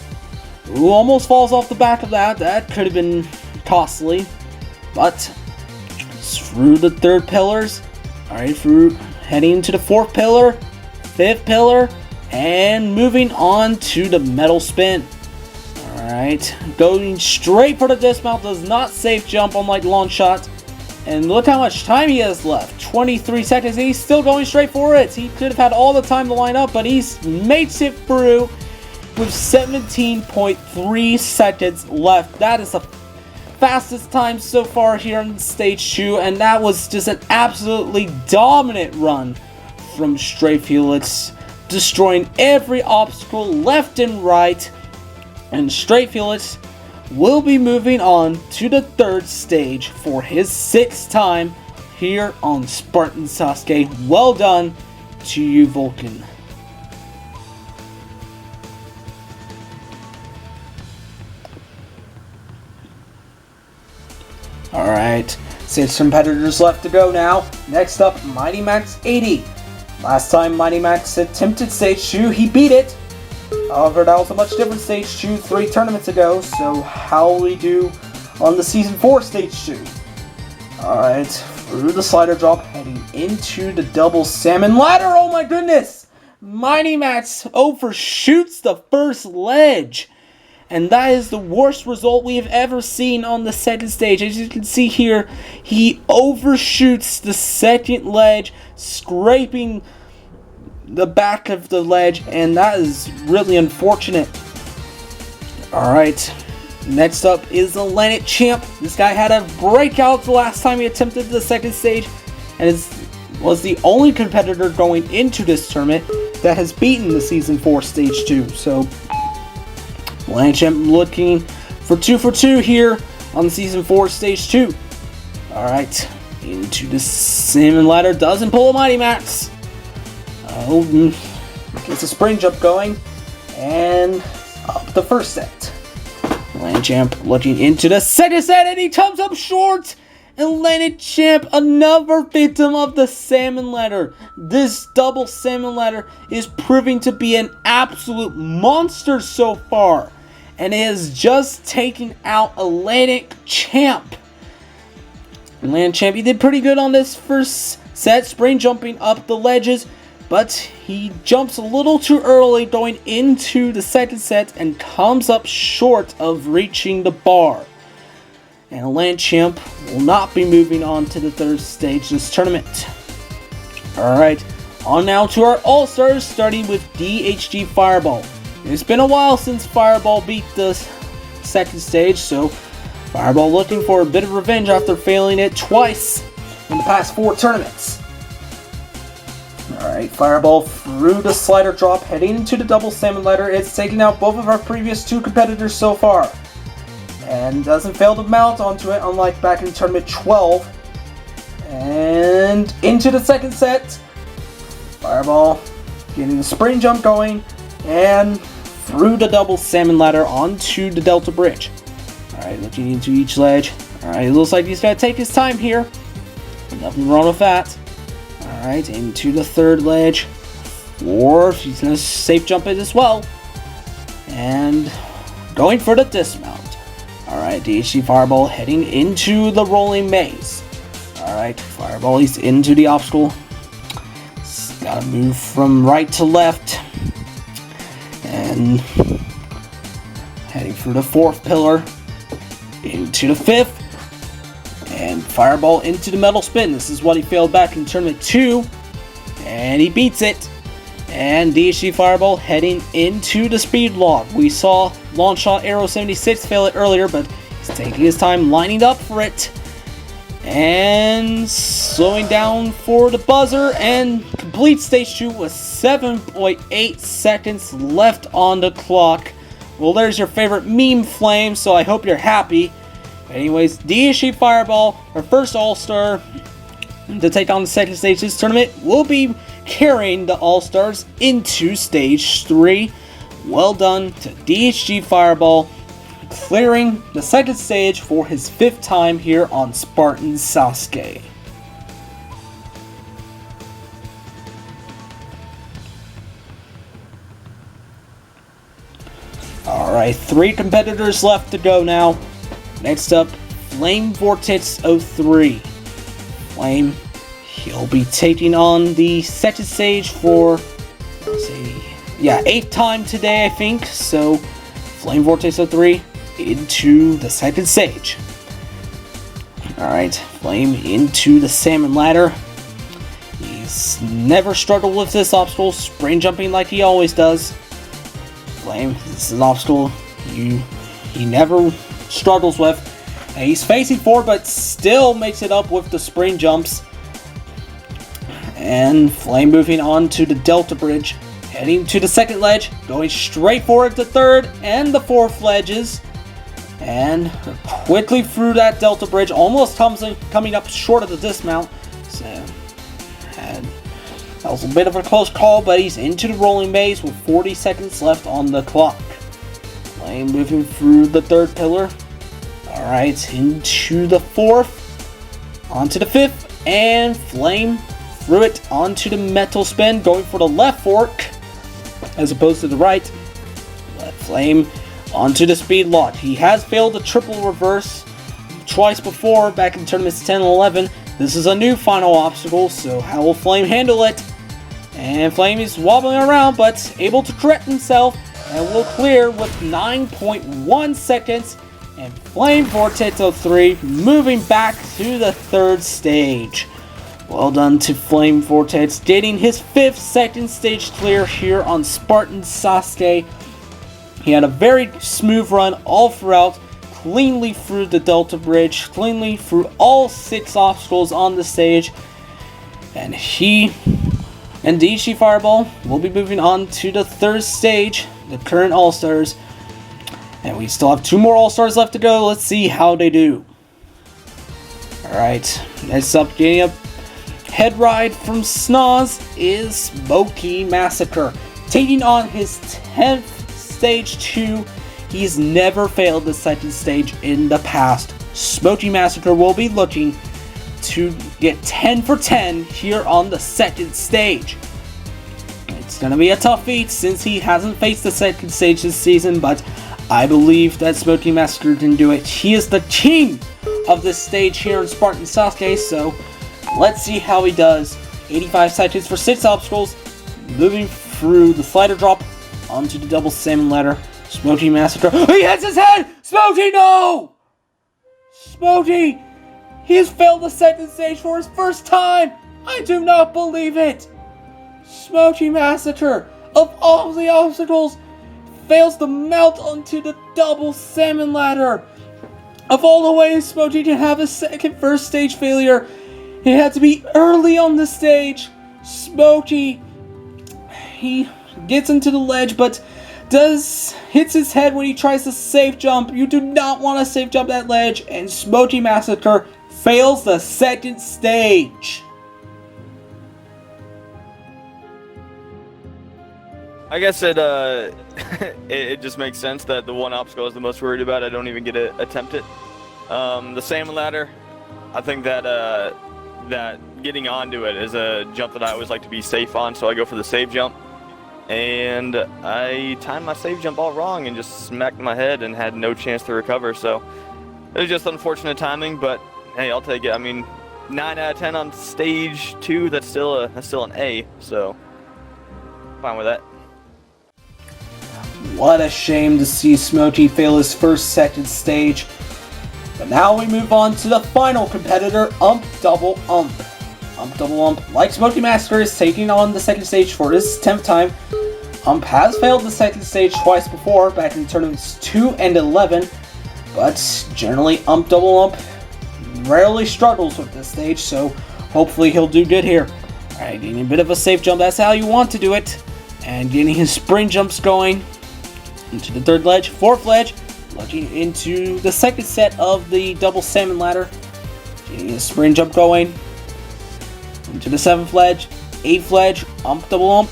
Ooh, almost falls off the back of that. That could have been costly. But through the third pillars. Alright, through heading into the fourth pillar, fifth pillar, and moving on to the metal spin. Alright, going straight for the dismount, does not safe jump unlike long shot. And look how much time he has left. 23 seconds. He's still going straight for it. He could have had all the time to line up, but he's makes it through with 17.3 seconds left. That is the fastest time so far here on stage 2, and that was just an absolutely dominant run from Stray Felix, destroying every obstacle left and right. And Stray Felix will be moving on to the third stage for his 6th time here on Spartan Sasuke. Well done to you, Vulcan. Alright, 6 competitors left to go now. Next up, Mighty Max 80. Last time Mighty Max attempted stage 2, he beat it. However, that was a much different stage 2 3 tournaments ago, so how will we do on the Season 4 stage 2? Alright, through the slider drop, heading into the double salmon ladder. Oh my goodness! Mighty Max overshoots the first ledge. And that is the worst result we have ever seen on the second stage. As you can see here, he overshoots the second ledge, scraping the back of the ledge, and that is really unfortunate. Alright, next up is the Atlantic Champ. This guy had a breakout the last time he attempted the second stage, and was the only competitor going into this tournament that has beaten the Season 4 Stage 2. So, Atlantic Champ looking for 2 for 2 here on the Season 4 Stage 2. Alright, into the salmon ladder, doesn't pull a Mighty Max. Gets a spring jump going, and up the first set. Atlantic Champ looking into the second set, and he comes up short. Atlantic Champ, another victim of the salmon ladder. This double salmon ladder is proving to be an absolute monster so far, and it has just taken out Atlantic Champ. Atlantic Champ, he did pretty good on this first set, spring jumping up the ledges. But he jumps a little too early going into the second set and comes up short of reaching the bar. And Atlantic Champ will not be moving on to the third stage this tournament. Alright, on now to our All-Stars, starting with DHG Fireball. It's been a while since Fireball beat the second stage, so Fireball looking for a bit of revenge after failing it twice in the past 4 tournaments. Alright, Fireball through the slider drop, heading into the double salmon ladder. It's taking out both of our previous 2 competitors so far. And doesn't fail to mount onto it, unlike back in Tournament 12. And into the second set. Fireball getting the spring jump going, and through the double salmon ladder onto the Delta Bridge. Alright, looking into each ledge. Alright, it looks like he's going to take his time here. Nothing wrong with that. Alright, into the third ledge. Fourth, he's going to safe jump it as well. And going for the dismount. Alright, DHG Fireball heading into the rolling maze. Alright, Fireball, he's into the obstacle. He's got to move from right to left. And heading for the fourth pillar. Into the fifth. And Fireball into the metal spin. This is what he failed back in Tournament 2. And he beats it. And DHG Fireball heading into the speed log. We saw Long Shot Arrow 76 fail it earlier, but he's taking his time lining up for it. And slowing down for the buzzer and complete stage 2 with 7.8 seconds left on the clock. Well, there's your favorite meme flame, so I hope you're happy. Anyways, DSG Fireball, our first All-Star to take on the second stage of this tournament, will be carrying the All-Stars into stage 3. Well done to DSG Fireball, clearing the second stage for his 5th time here on Spartan Sasuke. Alright, 3 competitors left to go now. Next up, Flame Vortex 03. Flame, he'll be taking on the second stage for, let's see, 8th time today, I think. So, Flame Vortex 03 into the second stage. Alright, Flame into the Salmon Ladder. He's never struggled with this obstacle, spring jumping like he always does. Flame, this is an obstacle he never struggles with. And he's facing forward, but still makes it up with the spring jumps. And Flame moving on to the Delta Bridge, heading to the second ledge, going straight forward to third and the fourth ledges. And quickly through that Delta Bridge, almost coming up short of the dismount. So, that was a bit of a close call, but he's into the rolling maze with 40 seconds left on the clock. Flame moving through the third pillar. Alright, into the fourth, onto the fifth, and Flame through it onto the metal spin, going for the left fork as opposed to the right. Flame onto the speed lock. He has failed the triple reverse twice before back in tournaments 10 and 11. This is a new final obstacle, so how will Flame handle it? And Flame is wobbling around, but able to correct himself and will clear with 9.1 seconds. And Flame Vortex 03 moving back to the third stage. Well done to Flame Vortex, getting his 5th second stage clear here on Spartan Sasuke. He had a very smooth run all throughout, cleanly through the Delta Bridge, cleanly through all 6 obstacles on the stage. And he and DSG Fireball will be moving on to the third stage, the current All-Stars. And we still have 2 more All-Stars left to go. Let's see how they do. Alright, next up, getting a head ride from Snoz is Smoky Massacre. Taking on his 10th stage 2. He's never failed the second stage in the past. Smoky Massacre will be looking to get 10 for 10 here on the second stage. It's going to be a tough feat since he hasn't faced the second stage this season, but I believe that Smoky Massacre can do it. He is the king of this stage here in Spartan Sasuke, so let's see how he does. 85 seconds for 6 obstacles, moving through the slider drop onto the double salmon ladder. Smoky Massacre. He hits his head! Smoky, no! Smoky! He has failed the second stage for his first time! I do not believe it! Smoky Massacre, of all the obstacles, fails to mount onto the double salmon ladder. Of all the ways Smoky can have a first stage failure, it had to be early on the stage. Smoky, he gets into the ledge, but hits his head when he tries to safe jump. You do not want to safe jump that ledge, and Smoky Massacre fails the second stage. I guess it just makes sense that the one obstacle I was the most worried about, I don't even get to attempt it. The salmon ladder, I think that that getting onto it is a jump that I always like to be safe on, so I go for the safe jump. And I timed my safe jump all wrong and just smacked my head and had no chance to recover, so it was just unfortunate timing, but hey, I'll take it. I mean, 9 out of 10 on stage 2, that's still an A, so fine with that. What a shame to see Smoky fail his second stage. But now we move on to the final competitor, Ump Double Ump. Ump Double Ump, like Smoky Massacre, is taking on the second stage for his 10th time. Ump has failed the second stage twice before, back in tournaments 2 and 11. But generally, Ump Double Ump rarely struggles with this stage, so hopefully he'll do good here. Alright, getting a bit of a safe jump, that's how you want to do it. And getting his spring jumps going into the third ledge, fourth ledge, looking into the second set of the double salmon ladder. Getting his spring jump going into the seventh ledge, eighth ledge, double ump,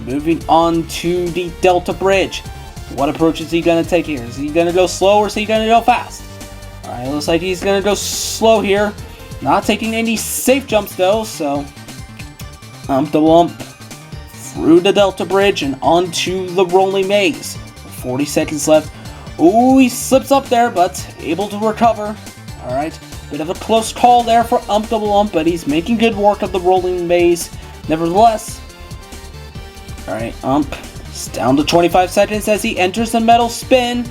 moving on to the delta bridge. What approach is he going to take here? Is he going to go slow or is he going to go fast? Alright, looks like he's going to go slow here. Not taking any safe jumps though, so double ump through the delta bridge and onto the rolling maze. 40 seconds left. Ooh, he slips up there, but able to recover. Alright, bit of a close call there for double ump, but he's making good work of the rolling maze. Nevertheless, alright, is down to 25 seconds as he enters the metal spin.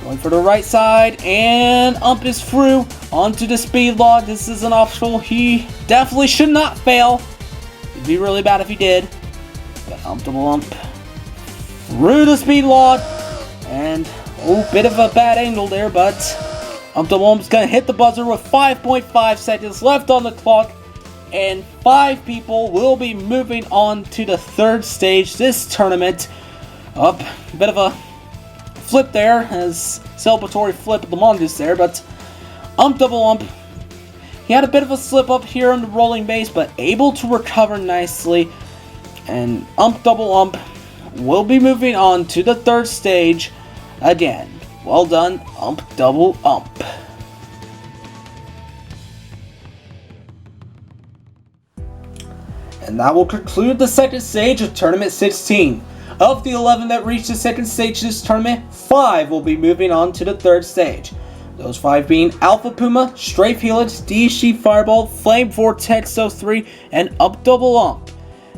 Going for the right side, and is through onto the speed log. This is an obstacle he definitely should not fail. It'd be really bad if he did. But double through the speed log, and bit of a bad angle there, but double ump's gonna hit the buzzer with 5.5 seconds left on the clock, and 5 people will be moving on to the third stage this tournament. Bit of a flip there, as celebratory flip of the mongoose there, but double ump, he had a bit of a slip up here in the rolling base, but able to recover nicely, and double ump will be moving on to the third stage again. Well done, double ump. And that will conclude the second stage of Tournament 16. Of the 11 that reached the second stage of this tournament, 5 will be moving on to the third stage. Those 5 being Alpha Puma, Strafe Helix, DSG Fireball, Flame Vortex 03, and double ump.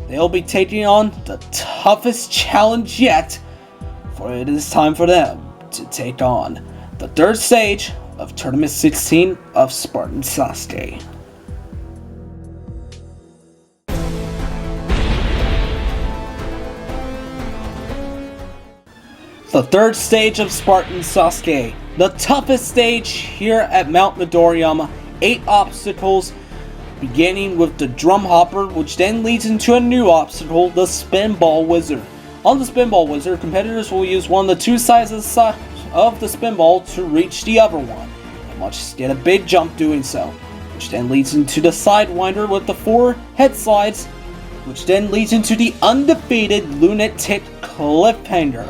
They'll be taking on the toughest challenge yet, for it is time for them to take on the third stage of Tournament 16 of Spartan Sasuke. The third stage of Spartan Sasuke, the toughest stage here at Mount Midoriyama. 8 obstacles, beginning with the Drum Hopper, which then leads into a new obstacle, the Spinball Wizard. On the Spinball Wizard, competitors will use one of the 2 sides of the spinball to reach the other one, and must get a big jump doing so, which then leads into the Sidewinder with the 4 head slides, which then leads into the undefeated Lunatic Cliffhanger.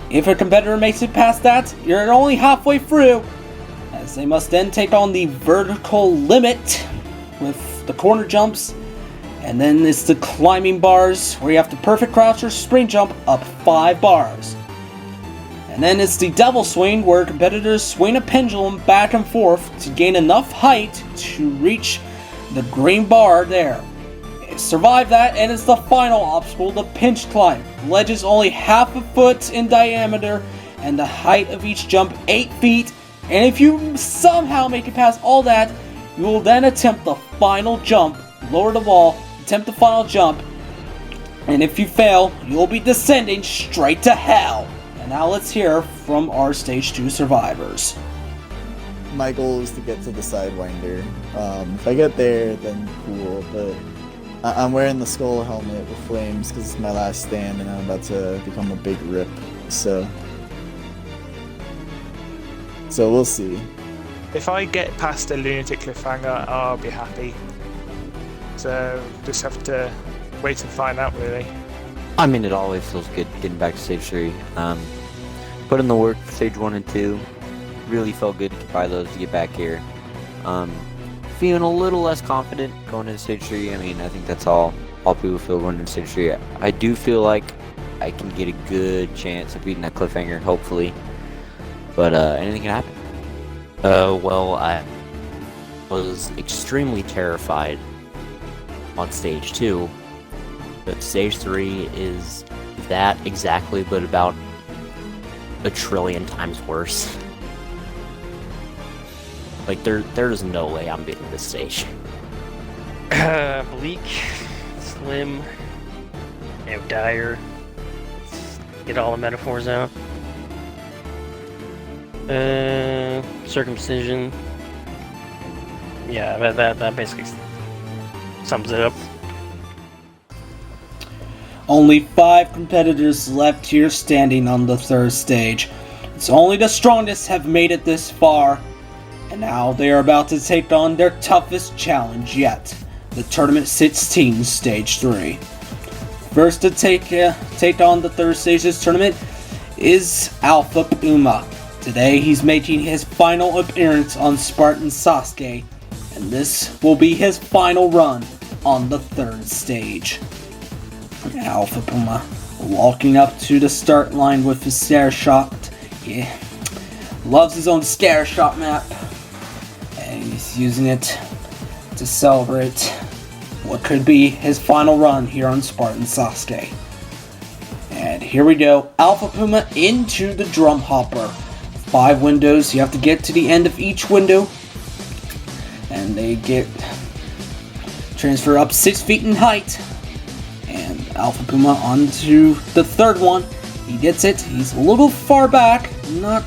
If a competitor makes it past that, you're only halfway through, as they must then take on the Vertical Limit with the corner jumps, and then it's the climbing bars where you have to perfect crouch or spring jump up 5 bars. And then it's the Devil Swing, where competitors swing a pendulum back and forth to gain enough height to reach the green bar there. Survive that, and it's the final obstacle, the Pinch Climb. The ledge is only half a foot in diameter, and the height of each jump 8 feet. And if you somehow make it past all that, you will then attempt the final jump. Lower the wall, attempt the final jump, and if you fail, you will be descending straight to hell. And now let's hear from our Stage 2 survivors. My goal is to get to the Sidewinder. If I get there, then cool, but I'm wearing the skull helmet with flames because it's my last stand and I'm about to become a big rip, so we'll see. If I get past the Lunatic Cliffhanger, I'll be happy. So just have to wait and find out, really. I mean, it always feels good getting back to Stage 3. Put in the work for Stage 1 and 2. Really felt good to get by those to get back here. Feeling a little less confident going into Stage 3. I mean, I think that's all people feel going into Stage 3. I do feel like I can get a good chance of beating that cliffhanger, hopefully. But anything can happen. Well, I was extremely terrified on Stage 2. But Stage 3 is that exactly, but about a trillion times worse. Like, there's no way I'm beating this stage. Bleak, slim, dire. Let's get all the metaphors out. Circumcision, yeah, that basically sums it up. Only 5 competitors left here standing on the 3rd stage. It's only the strongest have made it this far, and now they are about to take on their toughest challenge yet, the Tournament 16 Stage 3. First to take on the 3rd stage of this tournament is Alpha Puma. Today he's making his final appearance on Spartan Sasuke, and this will be his final run on the 3rd stage. Alpha Puma walking up to the start line with his scare shot. Yeah, loves his own scare shot map, and he's using it to celebrate what could be his final run here on Spartan Sasuke. And here we go, Alpha Puma into the drum hopper. 5 windows, you have to get to the end of each window, and they get transfer up 6 feet in height. And Alpha Puma onto the 3rd one. He gets it. He's a little far back. Not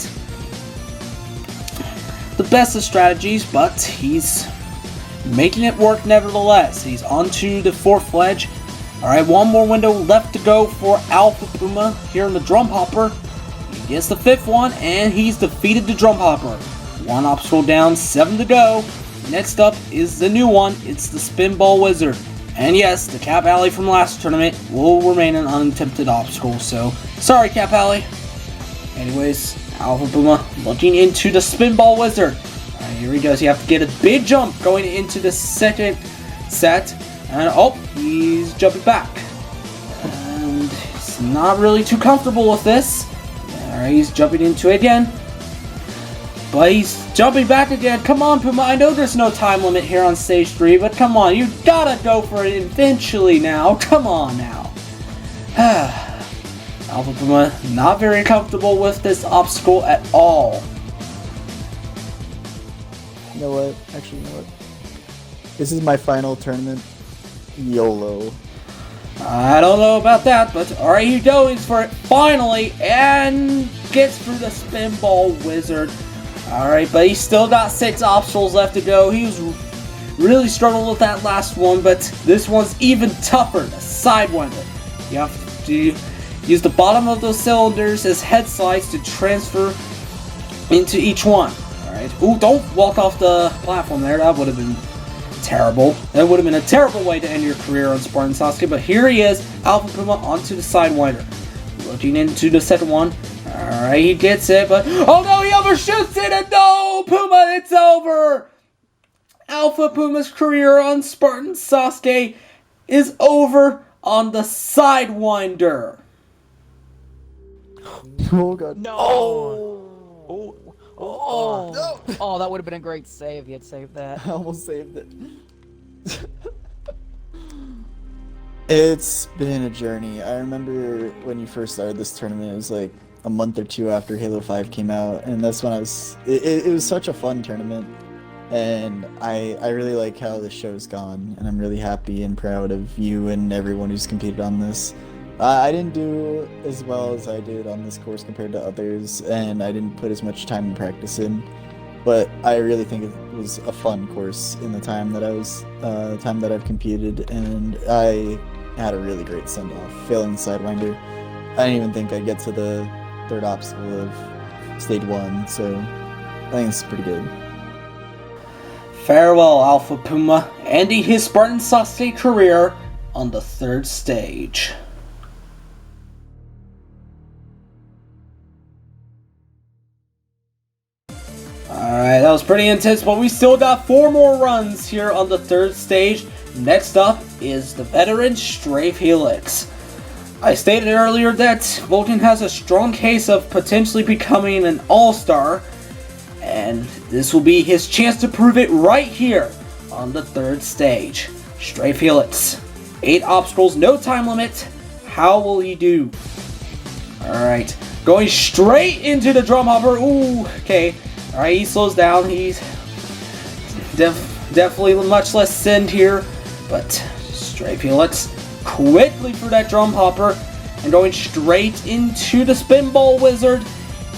the best of strategies, but he's making it work nevertheless. He's onto the 4th ledge. Alright, 1 more window left to go for Alpha Puma here in the drum hopper. He gets the 5th one, and he's defeated the drum hopper. 1 obstacle down, 7 to go. Next up is the new one. It's the Spinball Wizard. And yes, the Cap Alley from last tournament will remain an unattempted obstacle, so sorry, Cap Alley. Anyways, Alpha Puma looking into the Spinball Wizard. Alright, here he goes. You have to get a big jump going into the 2nd set. And oh, he's jumping back. And he's not really too comfortable with this. Alright, he's jumping into it again. But he's jumping back again. Come on, Puma. I know there's no time limit here on Stage 3, but come on. You gotta go for it eventually now. Come on now. Alpha Puma not very comfortable with this obstacle at all. You know what? Actually, you know what? This is my final tournament. YOLO. I don't know about that, but alright, he goes for it finally and gets through the Spinball Wizard. Alright, but he's still got 6 obstacles left to go. He was really struggling with that last one, but this one's even tougher, the Sidewinder. You have to use the bottom of those cylinders as head slides to transfer into each one. Alright, ooh, don't walk off the platform there, that would have been terrible. That would have been a terrible way to end your career on Spartan Sasuke, but here he is, Alpha Puma onto the Sidewinder. Looking into the 2nd one. Alright, he gets it, but oh no, he overshoots it, and no, Puma, it's over! Alpha Puma's career on Spartan Sasuke is over on the Sidewinder. Oh god. No! No. Oh, that would have been a great save if he had saved that. I almost saved it. It's been a journey. I remember when you first started this tournament, it was like a month or 2 after Halo 5 came out, and that's when I was... It was such a fun tournament, and I really like how the show's gone, and I'm really happy and proud of you and everyone who's competed on this. I didn't do as well as I did on this course compared to others, and I didn't put as much time and practice in, but I really think it was a fun course in the time that I've competed, and I had a really great send-off, failing the Sidewinder. I didn't even think I'd get to the 3rd obstacle of Stage 1, so I think it's pretty good. Farewell, Alpha Puma, ending his Spartan Sasuke career on the 3rd stage. Alright, that was pretty intense, but we still got 4 more runs here on the 3rd stage. Next up is the veteran Strafe Helix. I stated earlier that Vulcan has a strong case of potentially becoming an all-star, and this will be his chance to prove it right here on the 3rd stage. Strafe Helix. 8 obstacles, no time limit. How will he do? Alright, going straight into the drum hopper. Ooh, okay. Alright, he slows down. He's definitely much less send here, but Strafe Helix quickly through that drum hopper and going straight into the Spinball Wizard.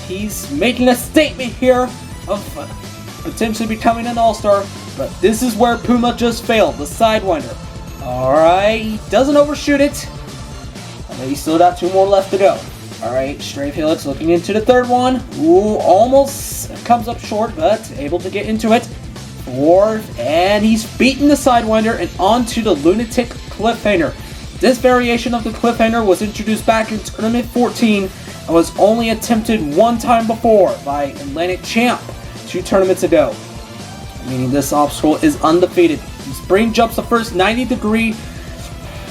He's making a statement here of potentially becoming an all-star, but this is where Puma just failed, the Sidewinder. Alright, he doesn't overshoot it. And he's still got 2 more left to go. Alright, Strafe Helix looking into the third one. Ooh, almost comes up short, but able to get into it. 4th, and he's beaten the Sidewinder and onto the Lunatic Cliffhanger. This variation of the Cliffhanger was introduced back in Tournament 14 and was only attempted 1 time before by Atlantic Champ 2 tournaments ago. Meaning this obstacle is undefeated. He spring jumps the first 90-degree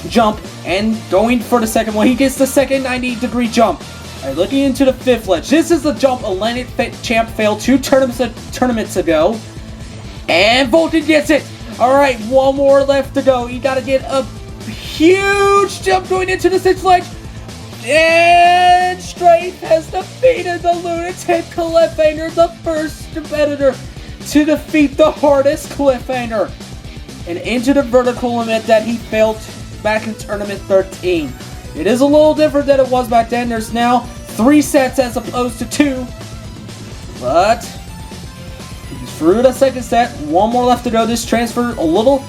jump and going for the second one. He gets the second 90-degree jump. Alright, looking into the 5th ledge. This is the jump Atlantic Champ failed 2 tournaments ago. And Volton gets it! Alright, 1 more left to go. You gotta get a huge jump going into the 6th ledge. And Strafe has defeated the Lunatic Cliffhanger, the first competitor to defeat the hardest Cliffhanger. And into the vertical limit that he failed back in Tournament 13. It is a little different than it was back then. There's now 3 sets as opposed to 2. But he's through the second set. 1 more left to go. This transfer a little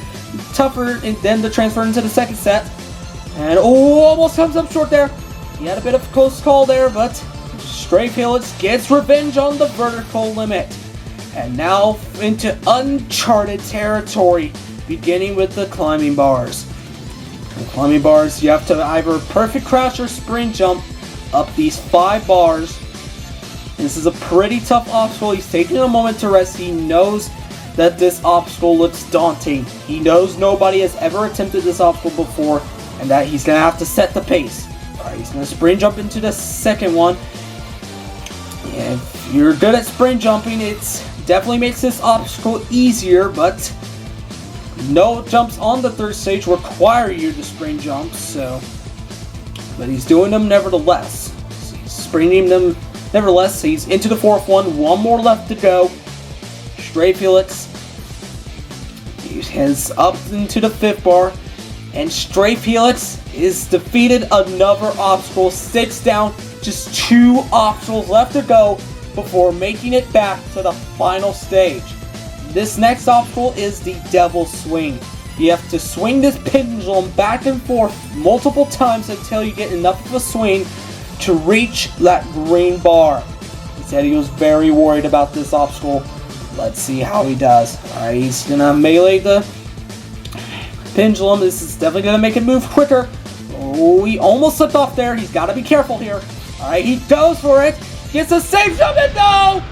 tougher than the transfer into the second set. And almost comes up short there. He had a bit of a close call there, but Strafe Helix gets revenge on the vertical limit. And now into uncharted territory, beginning with the climbing bars. The climbing bars, you have to either perfect crash or sprint jump up these 5 bars. This is a pretty tough obstacle. He's taking a moment to rest. He knows that this obstacle looks daunting. He knows nobody has ever attempted this obstacle before, and that he's going to have to set the pace. Alright, he's going to sprint jump into the second one. And if you're good at sprint jumping, it definitely makes this obstacle easier, but no jumps on the 3rd stage require you to sprint jump, so. But he's doing them nevertheless. So he's sprinting them nevertheless. So he's into the 4th one. 1 more left to go. Strafe Helix. He heads up into the 5th bar. And Strafe Helix is defeated another obstacle. 6 down. Just 2 obstacles left to go before making it back to the final stage. This next obstacle is the Devil's Swing. You have to swing this pendulum back and forth multiple times until you get enough of a swing to reach that green bar. He said he was very worried about this obstacle. Let's see how he does. Alright, he's gonna melee the pendulum. This is definitely gonna make it move quicker. Oh, he almost slipped off there. He's gotta be careful here. Alright, he goes for it. Gets a safe jump and no!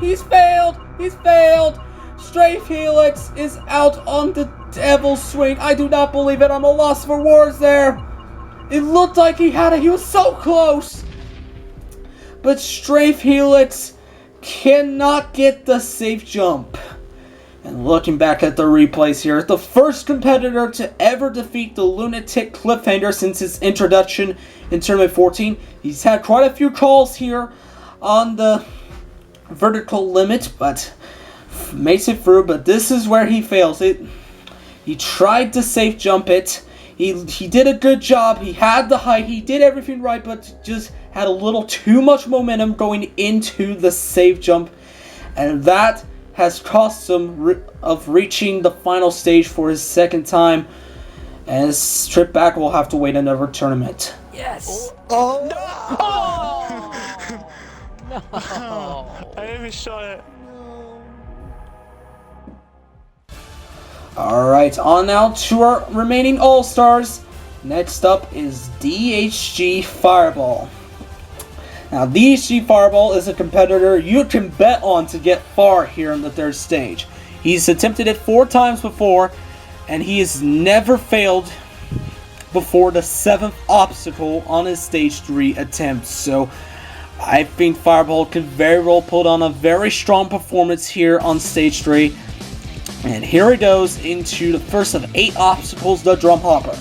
He's failed. He's failed. Strafe Helix is out on the Devil's Swing. I do not believe it. I'm a loss for words there. It looked like he had it. He was so close. But Strafe Helix cannot get the safe jump. And looking back at the replays here, the first competitor to ever defeat the Lunatic Cliffhanger since its introduction in Tournament 14. He's had quite a few calls here on the vertical limit, but makes it through. But this is where he fails it. He tried to safe jump it. He did a good job. He had the height. He did everything right, but just had a little too much momentum going into the safe jump, and that has cost him of reaching the final stage for his 2nd time. And his trip back will have to wait another tournament. Yes. Oh no! I even shot it. Alright, on now to our remaining All-Stars. Next up is DHG Fireball. Now, DHG Fireball is a competitor you can bet on to get far here in the 3rd stage. He's attempted it 4 times before, and he has never failed before the 7th obstacle on his stage 3 attempt. So, I think Fireball could very well put on a very strong performance here on stage 3. And here he goes into the first of 8 obstacles, the Drum Hopper.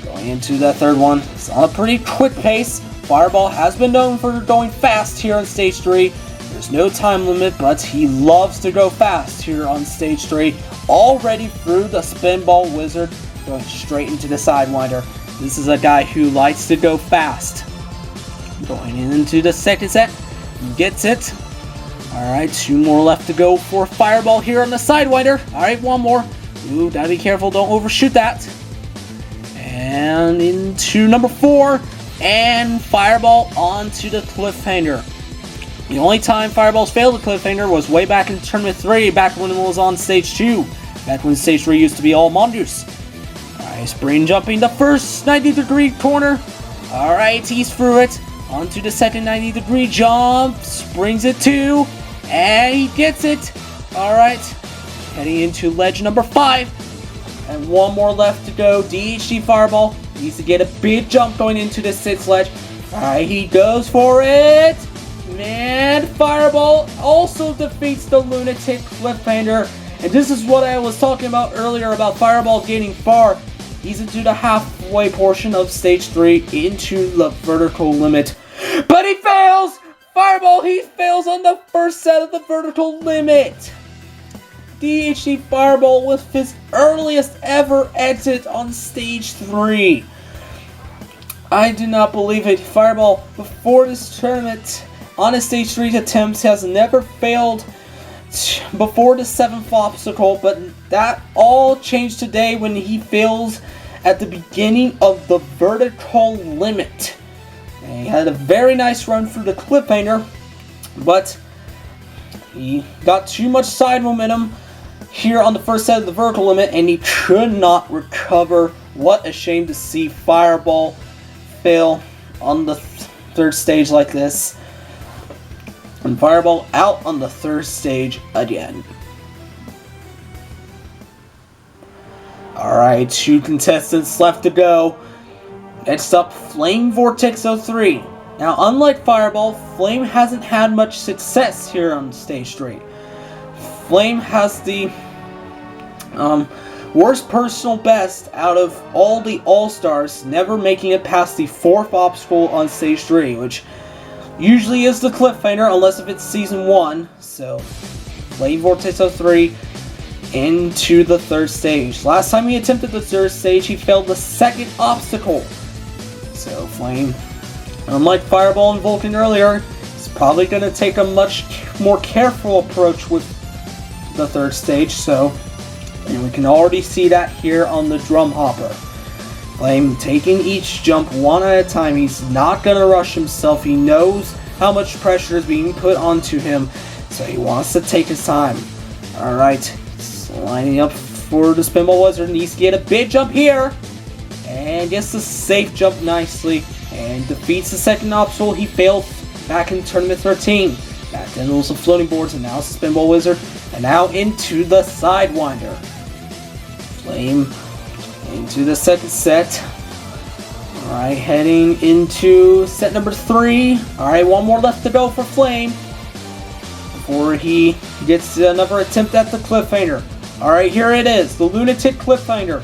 Going into that 3rd one, it's on a pretty quick pace. Fireball has been known for going fast here on stage 3. There's no time limit, but he loves to go fast here on stage 3. Already through the Spinball Wizard, going straight into the Sidewinder. This is a guy who likes to go fast. Going into the 2nd set, gets it. Alright, 2 more left to go for Fireball here on the Sidewinder. Alright, 1 more. Ooh, gotta be careful, don't overshoot that. And into number 4. And Fireball onto the Cliffhanger. The only time Fireballs failed the Cliffhanger was way back in Tournament 3, back when it was on Stage 2. Back when Stage 3 used to be all Mongoose. Alright, Spring jumping the first 90-degree corner. Alright, he's through it. Onto the second 90-degree jump. Springs it 2. And he gets it. Alright, heading into ledge number 5. And 1 more left to go. DHD Fireball needs to get a big jump going into this 6th ledge. Alright, he goes for it. And Fireball also defeats the Lunatic Cliffhanger. And this is what I was talking about earlier about Fireball getting far. He's into the halfway portion of Stage 3 into the vertical limit. But he fails! Fireball, he fails on the first set of the vertical limit. DHD Fireball with his earliest ever exit on Stage 3. I do not believe it. Fireball, before this tournament, on his Stage 3 attempts, has never failed before the 7th obstacle, but that all changed today when he fails at the beginning of the vertical limit. And he had a very nice run through the Cliffhanger, but he got too much side momentum here on the first set of the vertical limit, and he could not recover. What a shame to see Fireball fail on the 3rd stage like this. And Fireball out on the 3rd stage again. Alright, 2 contestants left to go. Next up, Flame Vortex 03. Now, unlike Fireball, Flame hasn't had much success here on Stage 3. Flame has the worst personal best out of all the All-Stars, never making it past the 4th obstacle on Stage 3, which usually is the Cliffhanger, unless if it's Season 1. So, Flame Vortex 03 into the 3rd stage. Last time he attempted the 3rd stage, he failed the 2nd obstacle. So, Flame, unlike Fireball and Vulcan earlier, is probably going to take a much more careful approach with the 3rd stage. So, and we can already see that here on the Drum Hopper. Flame taking each jump one at a time. He's not going to rush himself. He knows how much pressure is being put onto him, so he wants to take his time. Alright, lining up for the Spinball Wizard. Needs to get a big jump here, and gets the safe jump nicely, and defeats the 2nd obstacle he failed back in Tournament 13. Back then it was the floating boards, and now it's the Spinball Wizard, and now into the Sidewinder. Flame into the 2nd set. Alright, heading into set number 3. Alright, 1 more left to go for Flame before he gets another attempt at the Cliffhanger. Alright, here it is, the Lunatic Cliffhanger.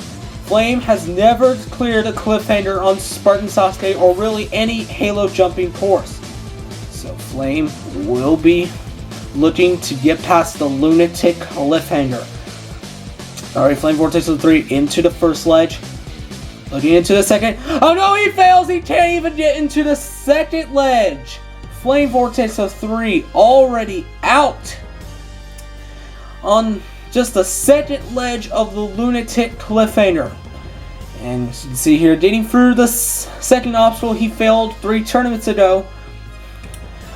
Flame has never cleared a Cliffhanger on Spartan Sasuke or really any Halo jumping course. So Flame will be looking to get past the Lunatic Cliffhanger. Alright, Flame Vortex 3 into the 1st ledge. Looking into the 2nd. Oh no, he fails! He can't even get into the 2nd ledge! Flame Vortex 3 already out on just the 2nd ledge of the Lunatic Cliffhanger. And as you can see here, getting through the 2nd obstacle he failed 3 tournaments ago.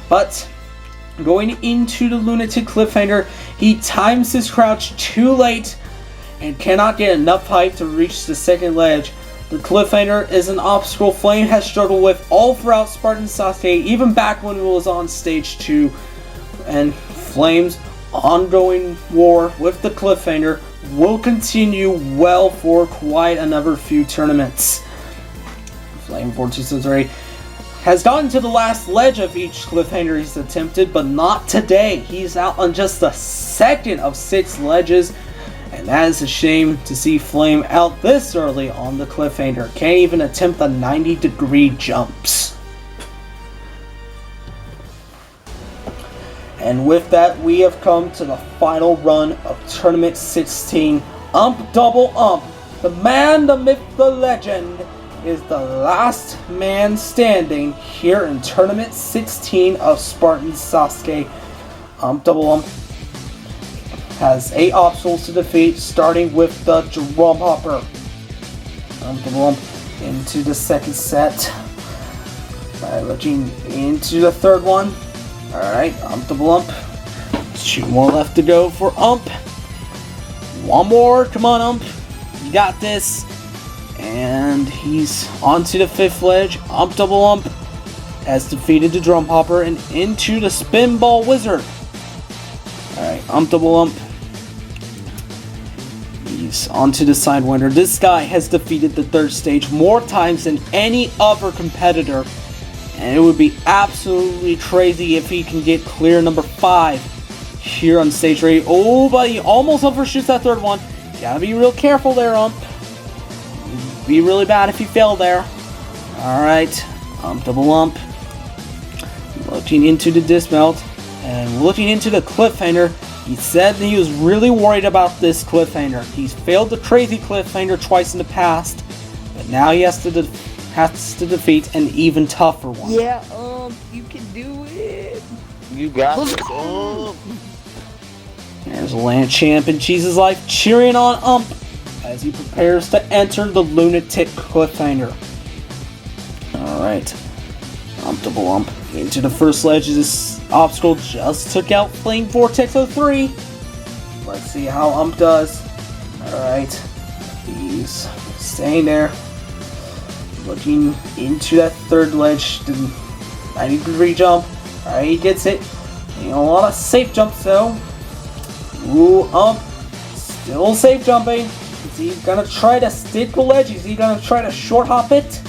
But going into the Lunatic Cliffhanger, he times his crouch too late and cannot get enough height to reach the 2nd ledge. The Cliffhanger is an obstacle Flame has struggled with all throughout Spartan Sasuke, even back when it was on Stage 2. And Flame's ongoing war with the Cliffhanger will continue well for quite another few tournaments. Flame Vortex 3 has gotten to the last ledge of each Cliffhanger he's attempted, but not today. He's out on just the 2nd of 6 ledges, and that is a shame to see Flame out this early on the Cliffhanger. Can't even attempt the 90-degree jumps. And with that, we have come to the final run of Tournament 16. Ump Double Ump, the man, the myth, the legend, is the last man standing here in Tournament 16 of Spartan Sasuke. Double Ump has 8 obstacles to defeat, starting with the Drum Hopper. Double Ump into the second set. Alright, looking into the third one. Alright, Double Ump. 2 more left to go for Ump. 1 more, come on Ump. You got this. And he's onto the 5th ledge. Double Ump has defeated the Drum Hopper and into the Spinball Wizard. Alright, Double Ump. He's onto the Sidewinder. This guy has defeated the 3rd stage more times than any other competitor. And it would be absolutely crazy if he can get clear number 5 here on stage 3. Oh, but he almost overshoots that 3rd one. You gotta be real careful there, Ump. It'd be really bad if you fail there. Alright, Double Ump. Looking into the dismount and looking into the cliffhanger. He said that he was really worried about this cliffhanger. He's failed the crazy cliffhanger twice in the past, but now he has to defeat an even tougher one. Yeah, you can do it. You got Let's this. go. There's Land Champ and Cheese's Life cheering on Ump as he prepares to enter the Lunatic Cliffhanger. Alright. Double Ump into the first ledge. This obstacle just took out Flame Vortex 03. Let's see how Ump does. Alright. He's staying there. Looking into that 3rd ledge. 90-degree jump. Alright, he gets it. A lot of safe jumps though. Ooh, Ump. Still safe jumping. Is he gonna try to stick the ledge? Is he gonna try to short hop it?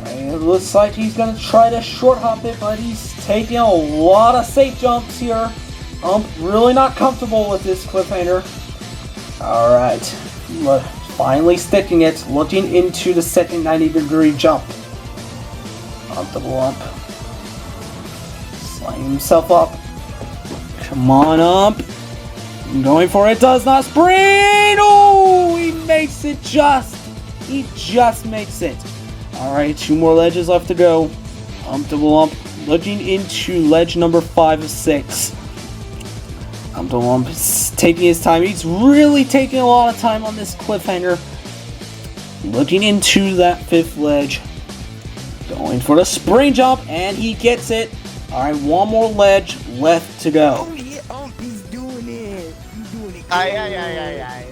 It looks like he's going to try to short hop it, but he's taking a lot of safe jumps here. Really not comfortable with this cliffhanger. Alright, finally sticking it, looking into the second 90-degree jump. Double Ump. Sliding himself up. Come on, Ump. Going for it, does not spring! Oh, he makes it just. He just makes it. Alright, 2 more ledges left to go. Double Ump looking into ledge number 5 of 6. Double Ump is taking his time. He's really taking a lot of time on this cliffhanger. Looking into that 5th ledge. Going for the spring jump, and he gets it. Alright, 1 more ledge left to go. Oh yeah, he's doing it. He's doing it. Aye.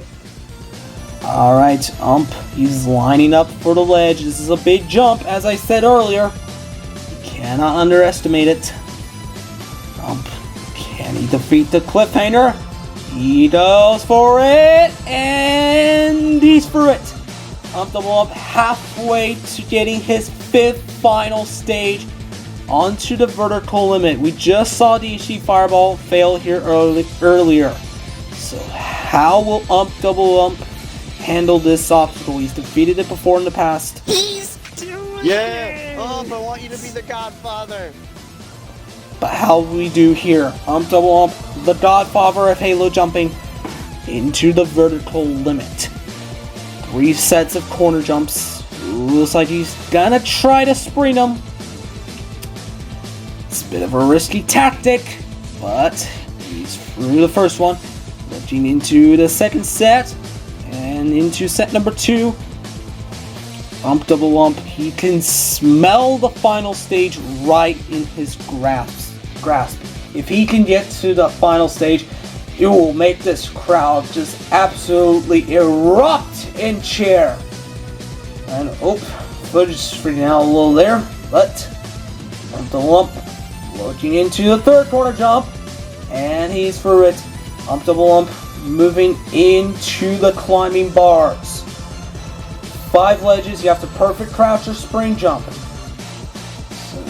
Alright, Ump, he's lining up for the ledge. This is a big jump, as I said earlier. You cannot underestimate it. Ump, can he defeat the cliffhanger? He goes for it, and he's for it. Double Ump halfway to getting his 5th final stage onto the vertical limit. We just saw the HD Fireball fail here earlier. So how will Double Ump handle this obstacle? He's defeated it before in the past. He's doing Yeah! I want you to be the Godfather! But how will we do here? Double Ump, the godfather of Halo jumping, into the vertical limit. 3 sets of corner jumps. Looks like he's gonna try to spring them. It's a bit of a risky tactic, but he's through the first one. Looking into the second set. And into set number 2, Double Ump, he can smell the final stage right in his grasp. If he can get to the final stage, it will make this crowd just absolutely erupt in cheer. And footage is freaking out a little there, but Double Ump looking into the 3rd corner jump, and he's through it. Double Ump moving into the climbing bars. 5 ledges, you have to perfect crouch or spring jump. So,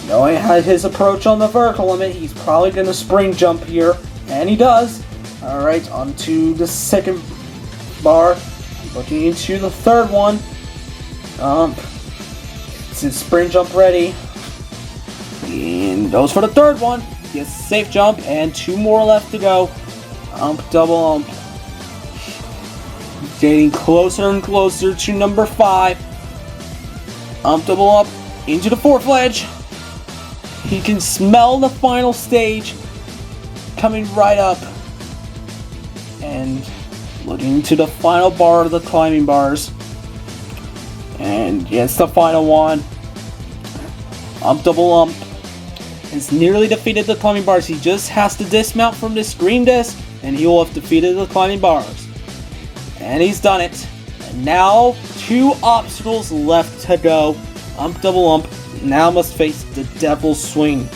knowing his approach on the vertical limit, he's probably going to spring jump here, and he does. Alright, onto the 2nd bar, looking into the 3rd one. It's his spring jump ready, and goes for the 3rd one. Gets a safe jump, and 2 more left to go. Double Ump. Getting closer and closer to number 5. Double Ump into the 4th ledge. He can smell the final stage coming right up and looking to the final bar of the climbing bars. And it's the final one. Double Ump has nearly defeated the climbing bars. He just has to dismount from this green disc and he will have defeated the climbing bars. And he's done it. And now 2 obstacles left to go. Double Ump now must face the Devil's Swing.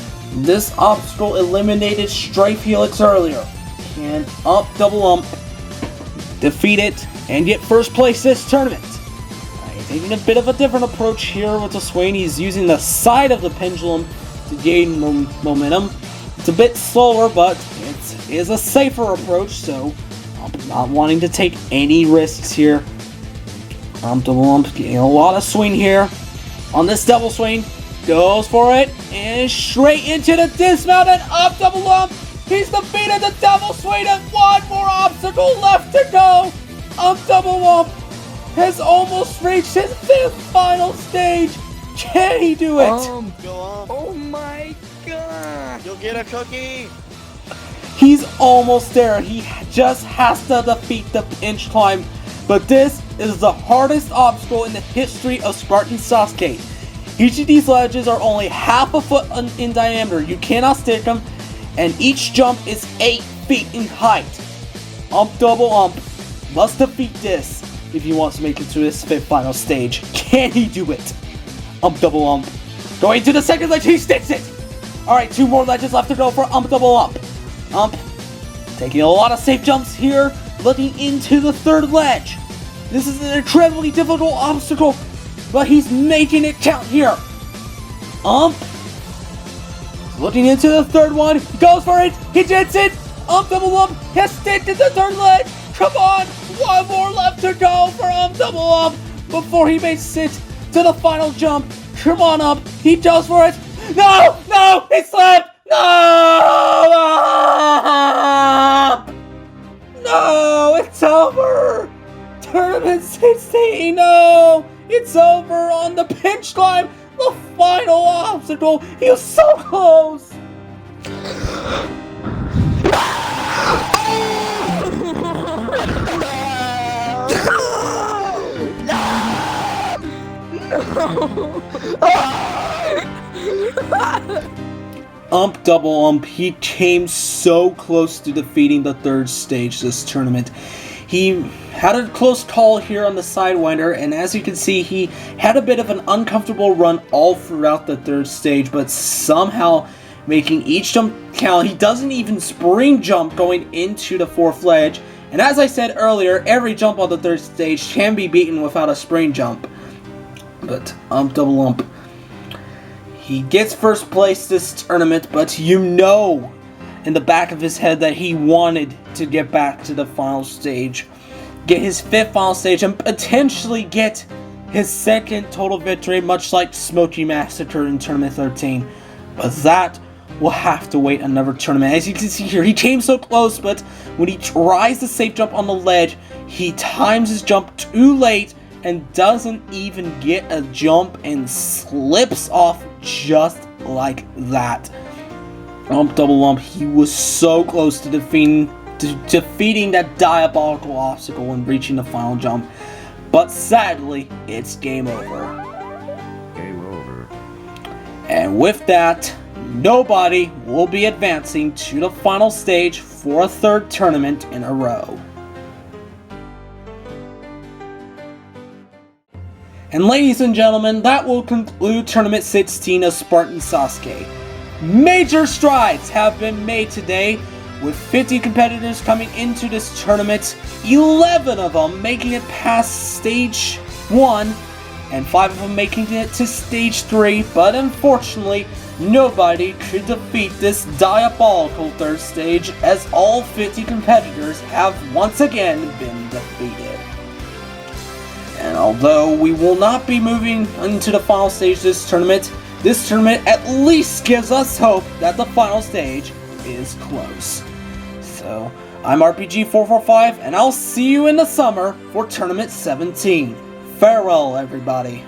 This obstacle eliminated Strife Helix earlier. Can Double Ump defeat it and get first place this tournament? He's taking a bit of a different approach here with the swing. He's using the side of the pendulum to gain momentum. It's a bit slower, but it is a safer approach, so I'm not wanting to take any risks here. Double Ump getting a lot of swing here on this double swing. Goes for it and straight into the dismount and Double Ump. He's defeated the double swing and 1 more obstacle left to go. Double Ump has almost reached his 5th final stage. Can he do it? Go on. Oh my god. You'll get a cookie. He's almost there. He just has to defeat the pinch climb. But this is the hardest obstacle in the history of Spartan Sasuke. Each of these ledges are only half a foot in diameter. You cannot stick them. And each jump is 8 feet in height. Double Ump must defeat this if he wants to make it to his 5th final stage. Can he do it? Double Ump going to the 2nd ledge. He sticks it. Alright, 2 more ledges left to go for Double Ump. Taking a lot of safe jumps here, looking into the 3rd ledge. This is an incredibly difficult obstacle, but he's making it count here. Looking into the 3rd one, he goes for it, he gets it. Double Ump has sticked at the 3rd ledge. Come on, 1 more left to go for Double Ump before he makes it to the final jump. Come on, Ump, he goes for it. No, he slipped. No, it's over. Tournament 16, no, it's over on the pinch climb. The final obstacle. He was so close. Double Ump, he came so close to defeating the 3rd stage this tournament. He had a close call here on the Sidewinder, and as you can see, he had a bit of an uncomfortable run all throughout the 3rd stage, but somehow making each jump count. He doesn't even spring jump going into the 4th ledge, and as I said earlier, every jump on the 3rd stage can be beaten without a spring jump. But Double Ump, he gets first place this tournament, but you know in the back of his head that he wanted to get back to the final stage, get his 5th final stage, and potentially get his 2nd total victory, much like Smoky Massacre in Tournament 13. But that will have to wait another tournament. As you can see here, he came so close, but when he tries to safe jump on the ledge, he times his jump too late and doesn't even get a jump and slips off just like that. Double Ump, he was so close to defeating that diabolical obstacle and reaching the final jump. But sadly, it's game over. Game over. And with that, nobody will be advancing to the final stage for a 3rd tournament in a row. And ladies and gentlemen, that will conclude Tournament 16 of Spartan Sasuke. Major strides have been made today, with 50 competitors coming into this tournament, 11 of them making it past Stage 1, and 5 of them making it to Stage 3, but unfortunately, nobody could defeat this diabolical 3rd stage, as all 50 competitors have once again been defeated. And although we will not be moving into the final stage this tournament at least gives us hope that the final stage is close. So, I'm RPG445, and I'll see you in the summer for Tournament 17. Farewell, everybody.